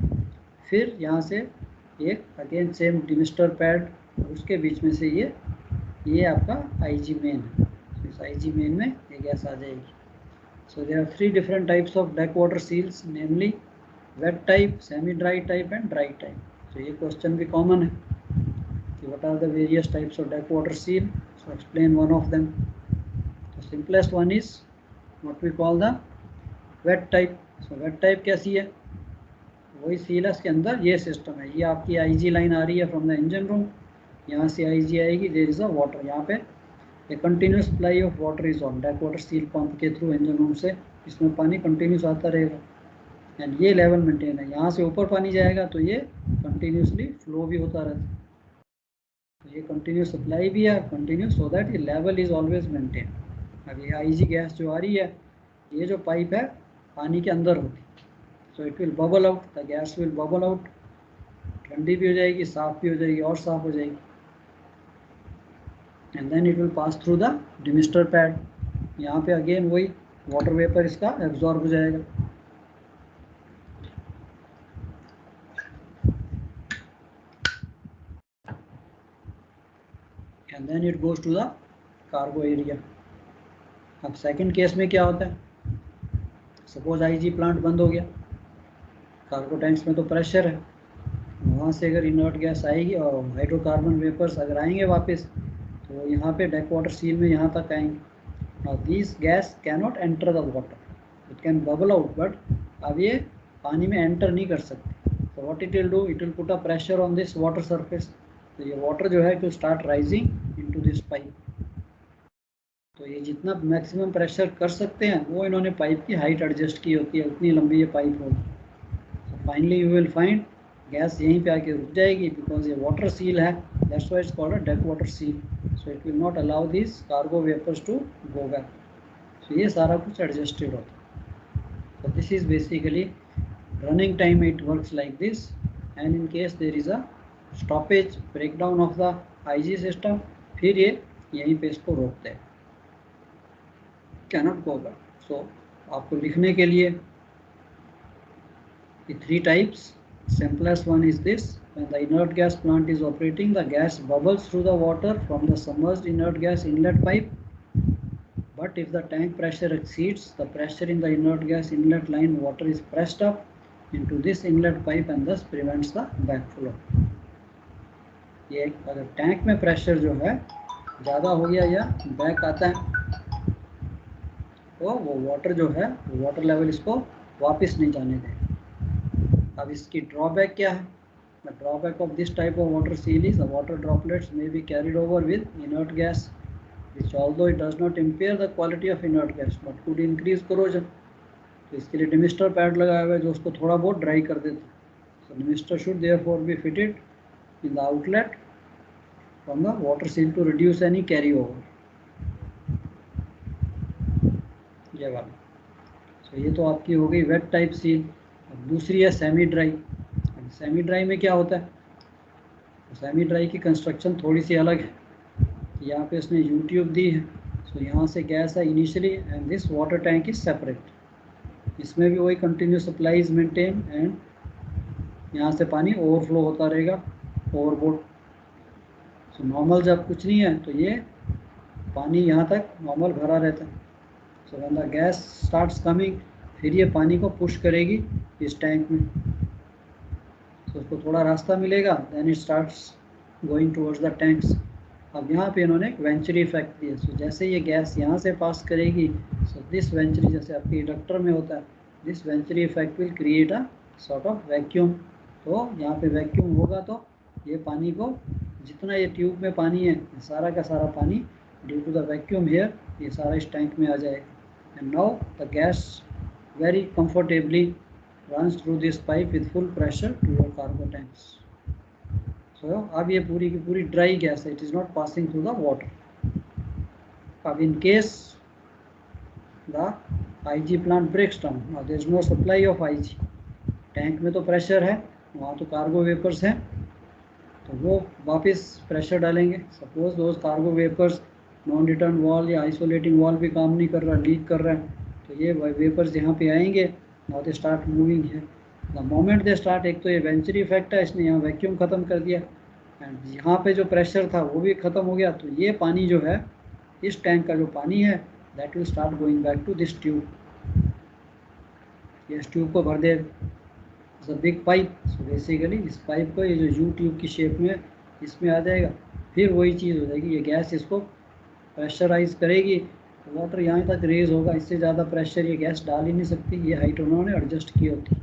फिर यहाँ से एक अगेन सेम डिमिस्टर पैड और उसके बीच में से ये आपका IG मेन है. इस IG मेन में ये गैस आ जाएगी. So there are 3 different types of deck water seals, namely wet type, semi dry type and dry type. तो ये क्वेश्चन भी कॉमन है कि what are the various types of deck water seal. So explain one of them. The simplest one is what we call the wet type. So wet type कैसी है, वही सीलस के अंदर ये सिस्टम है. ये आपकी IG लाइन आ रही है फ्रॉम द इंजन रूम, यहाँ से IG आएगी, देयर इज अ वाटर. यहाँ पे a continuous supply of water is on deck water seal pump के थ्रू इंजन रूम से. इसमें पानी कंटिन्यूस आता रहेगा एंड ये लेवल मेंटेन है. यहाँ से ऊपर पानी जाएगा तो ये कंटिन्यूसली फ्लो भी होता रहता है. तो ये कंटिन्यूस सप्लाई भी है, कंटिन्यूस, सो दैट ये लेवल इज ऑलवेज मेंटेन. अब ये IG गैस जो आ रही है ये जो पाइप है पानी के अंदर होगी. So it will bubble out, the gas will bubble out, ठंडी भी हो जाएगी, साफ भी हो जाएगी और साफ हो जाएगी. And then it will pass through the demister pad. यहाँ पे अगेन वही वाटर वेपर इसका एब्जॉर्ब हो जाएगा. And then it goes to the cargo area. अब सेकंड केस में क्या होता है, सपोज IG प्लांट बंद हो गया, कार्गो टैंक्स में तो प्रेशर है, वहाँ से अगर इनर्ट गैस आएगी और हाइड्रोकार्बन वेपर्स अगर आएंगे वापस तो यहाँ पे डेक वाटर सील में यहाँ तक आएंगे. और this gas can not enter the water, it can bubble out but अब ये पानी में एंटर नहीं कर सकती। तो what it will do, it will put a pressure on this water surface. तो ये वाटर जो है to start rising into this pipe. तो ये जितना मैक्सिमम प्रेशर कर सकते हैं वो इन्होंने पाइप की हाइट एडजस्ट की होती है, उतनी लंबी ये पाइप होगी। तो finally you will find gas यहीं पे आके रुक जाएगी, बिकॉज ये वाटर सील है, that's why it's called a deep water seal. So it will not allow this cargo vapours to go back. तो ये सारा कुछ एडजस्टेड होता है। So this is basically running time, it works like this, and in case there is a stoppage breakdown of the IG system, फिर ये यहीं पे इसको रोकते हैं, cannot go back. So आपको लिखने के लिए the three types, simplest one is this: when the inert gas plant is operating, the gas bubbles through the water from the submerged inert gas inlet pipe. But if the tank pressure exceeds the pressure in the inert gas inlet line, water is pressed up into this inlet pipe and thus prevents the backflow. ये अगर tank में pressure जो है ज़्यादा हो गया या back आता है तो वो वाटर जो है वाटर लेवल इसको वापस नहीं जाने दें। अब इसकी ड्रॉबैक क्या है? The drawback of this type of water seal is the water droplets may be carried over with inert gas, which although it does not impair the quality of inert gas but could increase corrosion. तो इसके लिए डिमिस्टर pad लगाया हुआ है जो उसको थोड़ा बहुत ड्राई कर देता है। So डिमिस्टर should therefore be fitted in the outlet from the water seal to reduce any carry over. ये वाला। So ये तो आपकी हो गई वेट टाइप सील। अब दूसरी है सेमी ड्राई। सेमी ड्राई में क्या होता है? सेमी ड्राई की कंस्ट्रक्शन थोड़ी सी अलग है। यहाँ पे इसने यू ट्यूब दी है। सो यहाँ से गैस है initially and this water tank is separate. इसमें भी वही continue supply is maintain and यहाँ से पानी ओवरफ्लो होता रहेगा ओवरबोर्ड। सो नॉर्मल जब कुछ नहीं है तो ये पानी यहाँ तक नॉर्मल भरा रहता है। सो when the gas starts coming, फिर ये पानी को पुश करेगी इस टैंक में। तो उसको थोड़ा रास्ता मिलेगा, then it starts going towards the tanks. अब यहाँ पे इन्होंने एक वेंचुरी इफेक्ट दिया। सो जैसे ये गैस यहाँ से पास करेगी, सो दिस वेंचुरी जैसे आपके इंडक्टर में होता है, this venturi effect will create a sort of vacuum. तो यहाँ पे वैक्यूम होगा तो ये पानी को, जितना ये ट्यूब में पानी है, सारा का सारा पानी due to the vacuum here ये सारा इस टैंक में आ जाएगा। And now the gas very comfortably runs through this pipe with full pressure to your cargo tanks. So अब ये पूरी की पूरी ड्राई गैस है, it is not passing through the water. अब in case the IG plant breaks down, now there is no supply of IG. Tank में तो pressure है, वहाँ तो कार्गो वेपर्स हैं, तो वो वापस प्रेशर डालेंगे। Suppose those cargo vapours non return valve या आइसोलेटिंग वॉल भी काम नहीं कर रहा, लीक कर रहा है, तो ये वेपर्स यहाँ पे आएंगे। Now they start moving here. The moment they start, एक तो ये वेंचुरी इफेक्ट है, इसने यहाँ वैक्यूम ख़त्म कर दिया एंड यहाँ पे जो प्रेशर था वो भी ख़त्म हो गया। तो ये पानी जो है, इस टैंक का जो पानी है, that will start going back to this tube. ये इस ट्यूब को भर दे बिग पाइप। सो बेसिकली इस पाइप को, ये जो यू ट्यूब की शेप में इसमें आ जाएगा। फिर वही चीज़ हो जाएगी, ये गैस इसको प्रेशराइज करेगी, वाटर यहाँ तक रेज होगा, इससे ज़्यादा प्रेशर ये गैस डाल ही नहीं सकती, ये हाइट उन्होंने एडजस्ट की होती।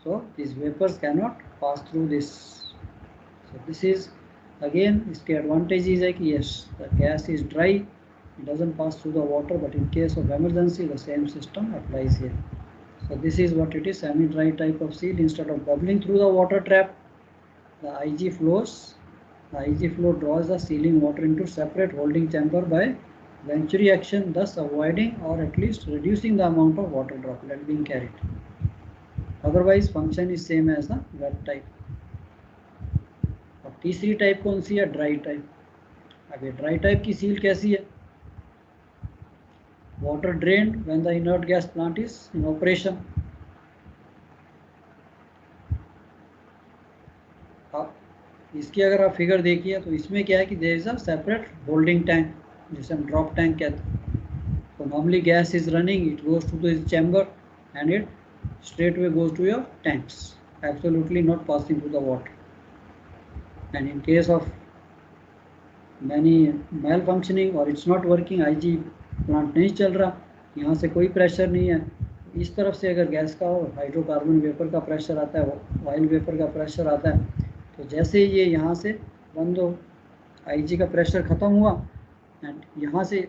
So this vapours can not pass through this. So this is again, इसके एडवांटेजेस है कि yes the gas is dry, it doesn't pass through the water, but in case of emergency the same system applies here. So this is what it is, semi dry type of seal. Instead of bubbling through the water trap, the IG flows, the IG flow draws the sealing water into separate holding chamber by Venturi action, thus avoiding or at least reducing the amount of water droplet being carried. Otherwise function is same as the wet type. अब तीसरी type कौन सी है? Dry type. अब ये dry type की seal कैसी है? Water drained when the inert gas plant is in operation. अब इसकी अगर आप फिगर देखिए तो इसमें क्या है कि there is a separate holding tank, जिसे हम ड्रॉप टैंक कहते हैं। तो normally gas is running, it goes to this chamber and it straight away goes to your tanks, absolutely not passing through the water. And in case of many malfunctioning or it's not working, IG plant नहीं चल रहा, यहाँ से कोई pressure नहीं है, इस तरफ से अगर गैस का और हाइड्रोकार्बन वेपर का प्रेशर आता है, ऑयल वेपर का प्रेशर आता है, तो जैसे ही ये यहाँ से बंद हो, IG का प्रेशर ख़त्म हुआ एंड यहाँ से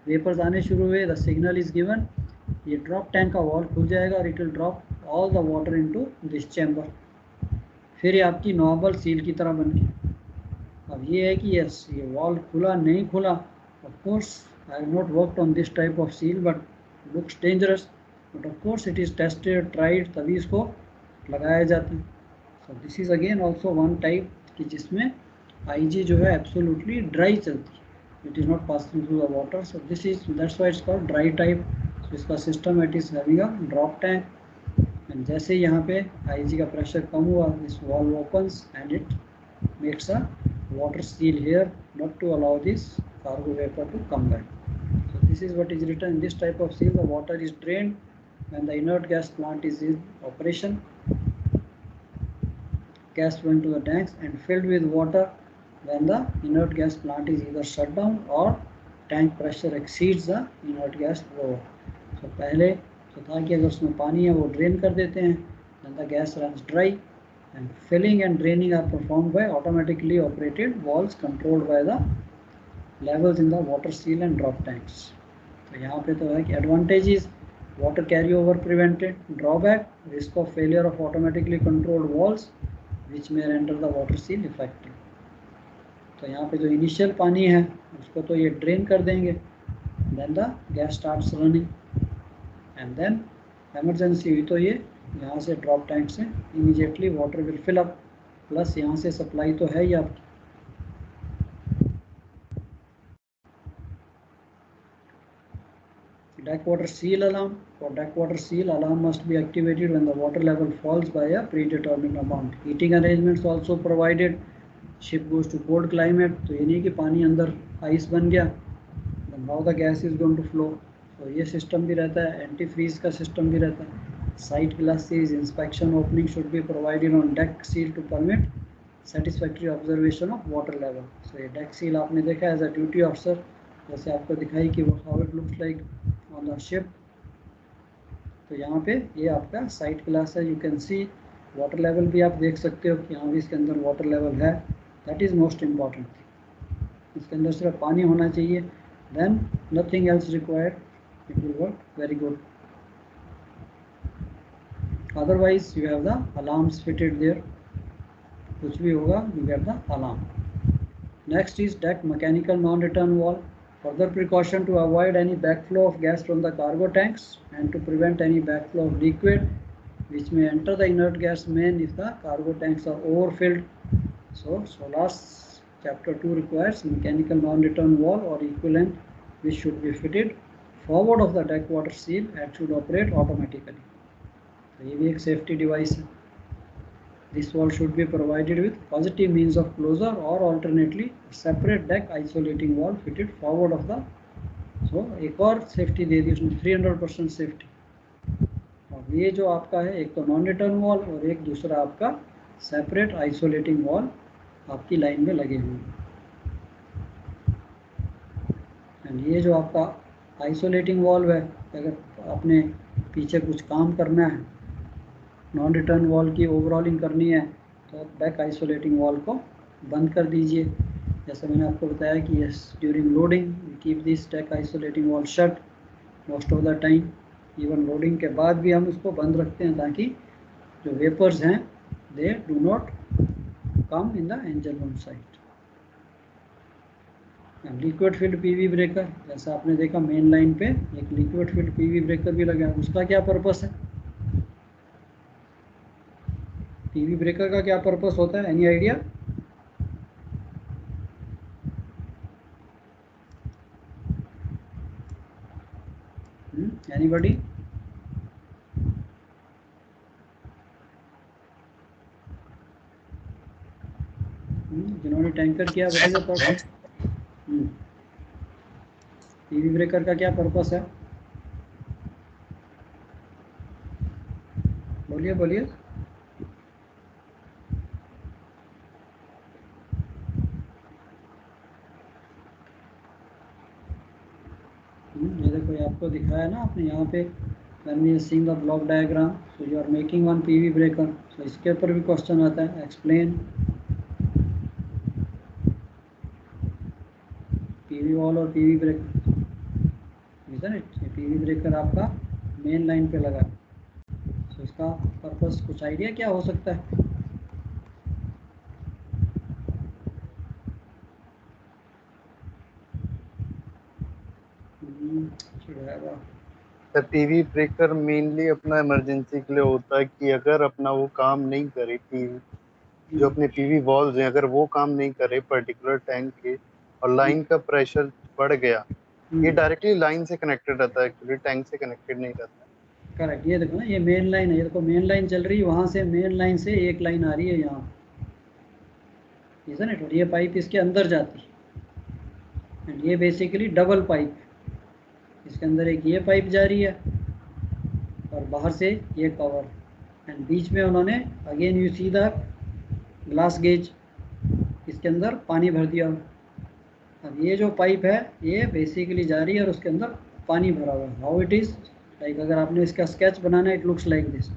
वेपर्स आने शुरू हुए, द सिग्नल इज़ गिवन, ये ड्रॉप टैंक का वॉल खुल जाएगा और it will drop all the water into this chamber. फिर ये आपकी नॉर्मल सील की तरह बन गई। अब ये है कि यस, ये वॉल खुला नहीं खुला, of course I have not worked on this type of seal but looks dangerous, but of course it is tested tried, तभी इसको लगाया जाता है। So this is again also one type कि जिसमें IG जो है एब्सोल्युटली ड्राई चलती है, it is not passing through the water, so this is that's why it's called dry type. So इसका system it is having a drop tank, and जैसे यहाँ पे IG का प्रेशर कम हुआ, this valve opens and it makes a water seal here not to allow this cargo vapor to come back. So this is what is written in this type of seal. The water is drained when the inert gas plant is in operation. Gas flow into the tanks and filled with water when the inert gas plant is either shut down or tank pressure exceeds the inert gas flow. So पहले तो था कि अगर उसमें पानी है वो drain कर देते हैं, then the gas runs dry and filling and draining are performed by automatically operated valves controlled by the levels in the water seal and drop tanks. तो यहाँ पे तो है कि advantage is water carryover prevented, drawback risk of failure of automatically controlled valves which may render the water seal effective. तो यहाँ पे जो इनिशियल पानी है उसको तो ये ड्रेन कर देंगे, then the gas starts running and then emergency हुई तो ये यहाँ से ड्रॉप टैंक से immediately water will fill up, plus यहाँ से सप्लाई तो है ही आपकी। Deck water seal alarm. For deck water seal, alarm must be activated when the water level falls by a predetermined amount. Heating arrangements also provided. Ship goes to cold climate, तो ये नहीं कि पानी अंदर ice बन गया, then how the gas is going to flow. तो ये सिस्टम भी रहता है, एंटी फ्रीज का सिस्टम भी रहता है। Sight glasses, inspection opening should be provided on deck seal to permit satisfactory observation of water level. So ये deck seal आपने देखा as a duty officer, जैसे आपको दिखाई कि how it looks like on the ship. तो यहाँ पे ये आपका साइट ग्लास है, you can see water level भी आप देख सकते हो कि यहाँ भी इसके अंदर वाटर लेवल है, दैट इज़ मोस्ट इम्पॉर्टेंट। इसके अंदर सिर्फ पानी होना चाहिए, then nothing else required, it will work very good. Otherwise you have the alarms fitted there, कुछ भी होगा you get the alarm. Next is deck mechanical non return valve. Further precaution to avoid any backflow of gas from the cargo tanks and to prevent any backflow of liquid which may enter the inert gas main if the cargo tanks are overfilled. So SOLAS chapter 2 requires mechanical non-return wall or equivalent which should be fitted forward of the deck water seal and should operate automatically. तो ये भी एक safety device है. This wall should be provided with positive means of closure or alternately separate deck isolating wall fitted forward of the. So एक और safety दे दी उसने 300% safety. और ये जो आपका है एक तो नॉन रिटर्न वॉल और एक दूसरा आपका सेपरेट आइसोलेटिंग वॉल आपकी लाइन में लगे हुए हैं। एंड ये जो आपका आइसोलेटिंग वॉल है, अगर आपने पीछे कुछ काम करना है, नॉन रिटर्न वॉल की ओवरऑलिंग करनी है, तो बैक आइसोलेटिंग वॉल को बंद कर दीजिए। जैसे मैंने आपको बताया कि yes during loading we keep this deck isolating valve shut most of the time, even loading के बाद भी हम उसको बंद रखते हैं ताकि जो वेपर्स हैं they do not come in the engine room side. Liquid filled PV breaker, जैसा आपने देखा मेन लाइन पे एक लिक्विड फील्ड पीवी ब्रेकर भी लगा है, उसका क्या पर्पस है? पीवी ब्रेकर का क्या पर्पस होता है, एनी आइडिया? एनीबॉडी? जिन्होंने टैंकर किया बताइए पर्पस। पीवी ब्रेकर का क्या पर्पस है? बोलिए बोलिए। ये देखो आपको दिखाया ना आपने यहाँ पे when we are seeing the block diagram, so you are making one PV breaker, so इसके ऊपर भी क्वेश्चन आता है, explain PV wall और PV breaker, isn't it? ये PV breaker आपका मेन लाइन पे लगा, so इसका पर्पस कुछ आइडिया क्या हो सकता है? पीवी ब्रेकर मेनली अपना इमरजेंसी के लिए होता है कि अगर अपना वो काम नहीं करे, पीवी जो अपने पीवी वॉल्स हैं अगर वो काम नहीं करे पर्टिकुलर टैंक के और लाइन का प्रेशर बढ़ गया, ये डायरेक्टली लाइन से कनेक्टेड रहता है, एक्चुअली टैंक से कनेक्टेड नहीं रहता। करेक्ट, ये देखो ना, ये मेन लाइन है, ये देखो मेन लाइन चल रही है, वहाँ से मेन लाइन से एक लाइन आ रही है यहाँ, इसलिए ये पाइप इसके अंदर जाती है, एंड ये बेसिकली डबल पाइप, इसके अंदर एक ये पाइप जा रही है और बाहर से ये कवर, एंड बीच में उन्होंने again you see the glass gauge, इसके अंदर पानी भर दिया। अब ये जो पाइप है ये बेसिकली जा रही है और उसके अंदर पानी भरा हुआ है। हाउ इट इज़ लाइक, अगर आपने इसका स्केच बनाना है, इट लुक्स लाइक दिस,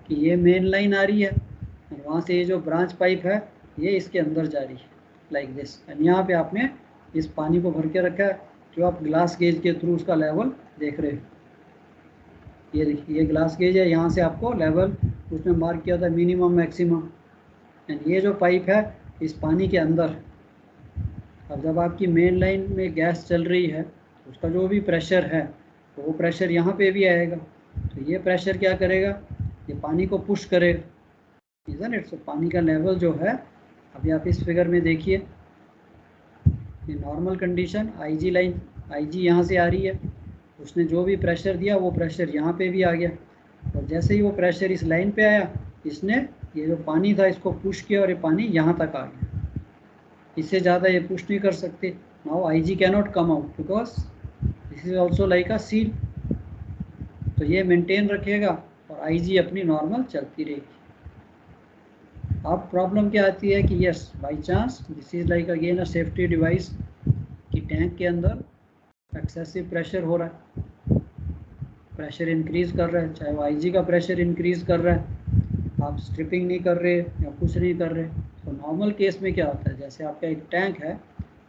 कि ये मेन लाइन आ रही है और वहाँ से ये जो ब्रांच पाइप है ये इसके अंदर जा रही है लाइक दिस, एंड यहाँ पे आपने इस पानी को भर के रखा है, जो आप ग्लास गेज के थ्रू उसका लेवल देख रहे हो। ये देखिए, ये ग्लास गेज है, यहाँ से आपको लेवल उसने मार्क किया था मिनिमम मैक्सिमम, एंड ये जो पाइप है इस पानी के अंदर। अब जब आपकी मेन लाइन में गैस चल रही है तो उसका जो भी प्रेशर है तो वो प्रेशर यहाँ पे भी आएगा, तो ये प्रेशर क्या करेगा, ये पानी को पुश करेगा, इज़न्ट इट? सो पानी का लेवल जो है, अभी आप इस फिगर में देखिए, ये normal condition IG line, IG यहाँ से आ रही है, उसने जो भी प्रेशर दिया वो प्रेशर यहाँ पे भी आ गया, और जैसे ही वो प्रेशर इस लाइन पे आया, इसने ये जो पानी था इसको पुश किया और ये पानी यहाँ तक आ गया, इससे ज़्यादा ये पुश नहीं कर सकते। Now IG can not come out because this is also like a seal, तो ये मेंटेन रखेगा और आईजी अपनी नॉर्मल चलती रहेगी। अब प्रॉब्लम क्या आती है कि yes by chance this is like again a safety device, कि टैंक के अंदर एक्सेसिव प्रेशर हो रहा है, प्रेशर इंक्रीज़ कर रहा है, चाहे वो आईजी का प्रेशर इंक्रीज़ कर रहा है, आप स्ट्रिपिंग नहीं कर रहे या कुछ नहीं कर रहे। तो नॉर्मल केस में क्या होता है, जैसे आपका एक टैंक है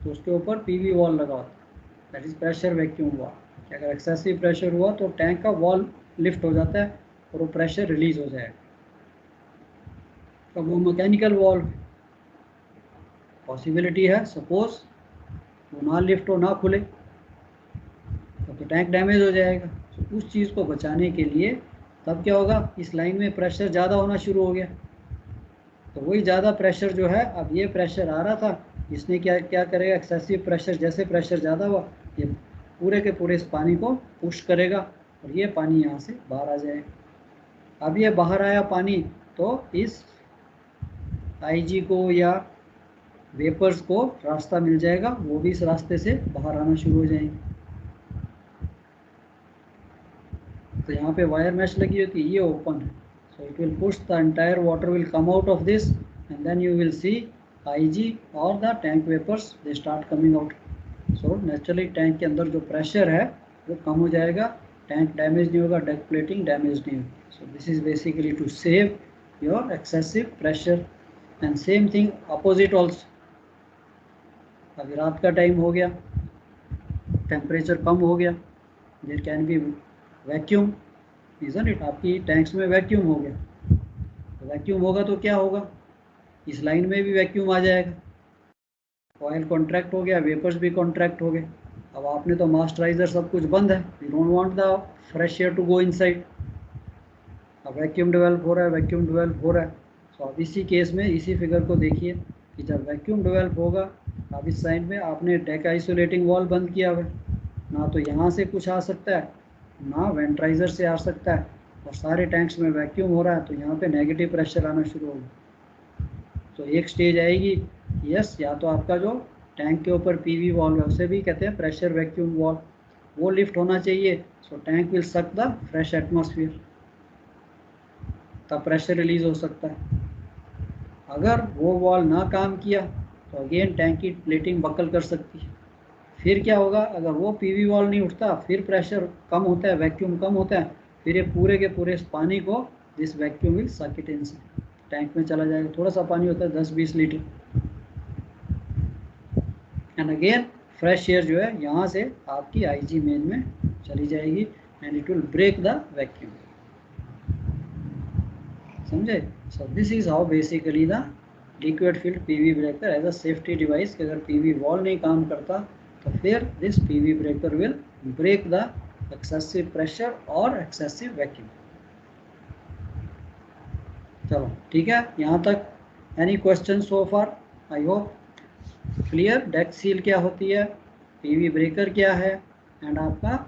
तो उसके ऊपर पीवी वॉल लगा होता है, that is pressure vacuum wall, कि अगर एक्सेसिव प्रेशर हुआ तो टैंक का वॉल लिफ्ट हो जाता है और वो प्रेशर रिलीज हो जाएगा। तो वो मैकेनिकल वॉल पॉसिबिलिटी है, सपोज वो ना लिफ्ट हो ना खुले तो टैंक डैमेज हो जाएगा। तो उस चीज़ को बचाने के लिए तब क्या होगा, इस लाइन में प्रेशर ज़्यादा होना शुरू हो गया, तो वही ज़्यादा प्रेशर जो है, अब ये प्रेशर आ रहा था, इसने क्या करेगा, एक्सेसिव प्रेशर, जैसे प्रेशर ज़्यादा हुआ ये पूरे के पूरे इस पानी को पुश करेगा और ये पानी यहाँ से बाहर आ जाएगा। अब ये बाहर आया पानी तो इस आईजी को या वेपर्स को रास्ता मिल जाएगा, वो भी इस रास्ते से बाहर आना शुरू हो जाएंगे। तो यहाँ पे वायर मैश लगी होती है, ये ओपन है, so it will push the entire water will come out of this and then you will see IG or the tank vapors they start coming out. So naturally tank के अंदर जो pressure है वो कम हो जाएगा, tank damage नहीं होगा, deck plating damage नहीं होगी। So this is basically to save your excessive pressure and same thing opposite also. अभी रात का टाइम हो गया, टेम्परेचर कम हो गया, there can be vacuum, isn't it? आपकी टैंक्स में वैक्यूम हो गया, तो वैक्यूम होगा तो क्या होगा, इस लाइन में भी वैक्यूम आ जाएगा, ऑयल कॉन्ट्रैक्ट हो गया, वेपर्स भी कॉन्ट्रैक्ट हो गए। अब आपने तो मॉइस्चराइजर सब कुछ बंद है, we don't want the fresh air to go inside, अब वैक्यूम डेवलप हो रहा है, वैक्यूम डेवलप हो रहा है। तो अब इसी केस में इसी फिगर को देखिए कि जब वैक्यूम डेवलप होगा, अब इस साइड में आपने डेक आइसोलेटिंग वॉल बंद किया हुआ, ना तो यहाँ से कुछ आ सकता है ना वेंट्राइजर से आ सकता है, और सारे टैंक्स में वैक्यूम हो रहा है, तो यहाँ पे नेगेटिव प्रेशर आना शुरू होगा। तो एक स्टेज आएगी, यस, या तो आपका जो टैंक के ऊपर पीवी वॉल है उसे भी कहते हैं प्रेशर वैक्यूम वॉल, वो लिफ्ट होना चाहिए, सो tank will suck the fresh atmosphere, तब प्रेशर रिलीज हो सकता है। अगर वो वॉल ना काम किया तो अगेन टैंक की प्लेटिंग बकल कर सकती है। फिर क्या होगा, अगर वो पीवी वॉल नहीं उठता, फिर प्रेशर कम होता है, वैक्यूम कम होता है, फिर ये पूरे के पूरे पानी को दिस वैक्यूम विल सक इट इन, टैंक में चला जाएगा। थोड़ा सा पानी होता है 10-20 litre. And again fresh air जो है यहाँ से आपकी आईजी मेन में चली जाएगी and it will break the vacuum. समझे? So this is how basically the liquid filled PV breaker as a safety device, कि अगर पीवी वॉल नहीं काम करता तो फिर this PV breaker will break the excessive pressure और एक्सेसिव वैक्यूम। चलो ठीक है, यहाँ तक any question so far? I hope clear. Deck seal क्या होती है, पीवी ब्रेकर क्या है, एंड आपका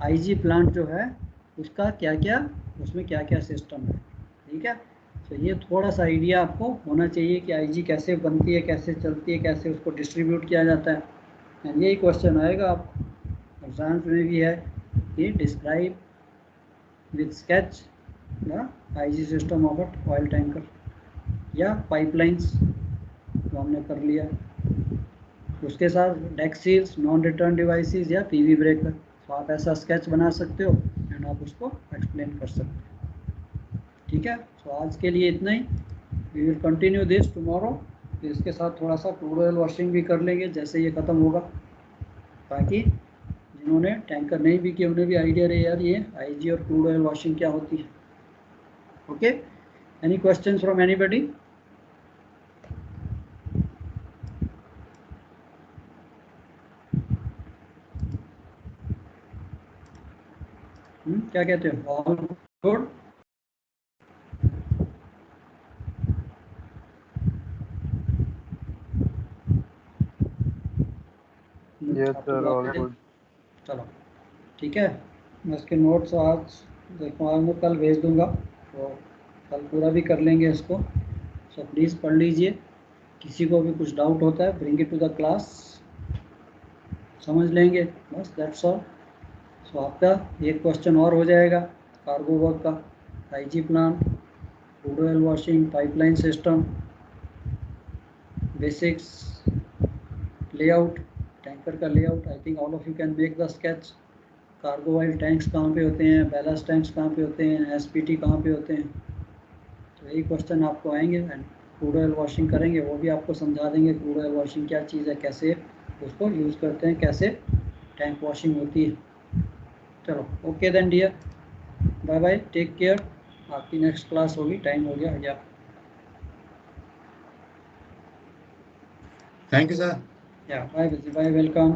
आईजी प्लांट जो है उसका क्या क्या, उसमें क्या क्या सिस्टम है। ठीक है, तो ये थोड़ा सा आइडिया आपको होना चाहिए कि आईजी कैसे बनती है, कैसे चलती है, कैसे उसको डिस्ट्रीब्यूट किया जाता है। एंड यही क्वेश्चन आएगा आपको एग्जाम्स में भी है कि describe with sketch the IG system of a oil tanker या पाइपलाइंस, तो हमने कर लिया। उसके साथ deck seals, non return devices या पीवी ब्रेकर, तो आप ऐसा स्केच बना सकते हो एंड आप उसको एक्सप्लेन कर सकते हो। ठीक है, तो आज के लिए इतना ही। We will continue this tomorrow. तो इसके साथ थोड़ा सा क्रूड ऑयल वॉशिंग भी कर लेंगे जैसे ये ख़त्म होगा, ताकि जिन्होंने टैंकर नहीं भी किया उन्हें भी आइडिया रहे यार ये आईजी और क्रूड ऑयल वॉशिंग क्या होती है। Okay, any questions from anybody? क्या कहते हो? All good? Yes sir, all good. चलो ठीक है, मैं इसके नोट्स आज देखो आज मैं कल भेज दूंगा, तो कल पूरा भी कर लेंगे इसको। सो प्लीज़ पढ़ लीजिए, किसी को भी कुछ डाउट होता है bring it to the class, समझ लेंगे, बस दैट्स ऑल। सो आपका एक क्वेश्चन और हो जाएगा कार्गो वर्क का, IG plan, crude oil washing, pipeline system, basics, layout, tanker का layout. I think all of you can make the sketch. Cargo oil tanks कहाँ पे होते हैं, बैलास्ट टैंक्स कहाँ पे होते हैं, एसपीटी कहाँ पे होते हैं, तो यही क्वेश्चन आपको आएंगे। एंड क्रूड ऑयल वॉशिंग करेंगे, वो भी आपको समझा देंगे क्रूड ऑयल वॉशिंग क्या चीज़ है, कैसे उसको यूज़ करते हैं, कैसे टैंक वॉशिंग होती है। चलो okay then dear, bye bye, take care. आपकी नेक्स्ट क्लास होगी, टाइम हो गया। Thank you sir. या बाय बाय, वेलकम।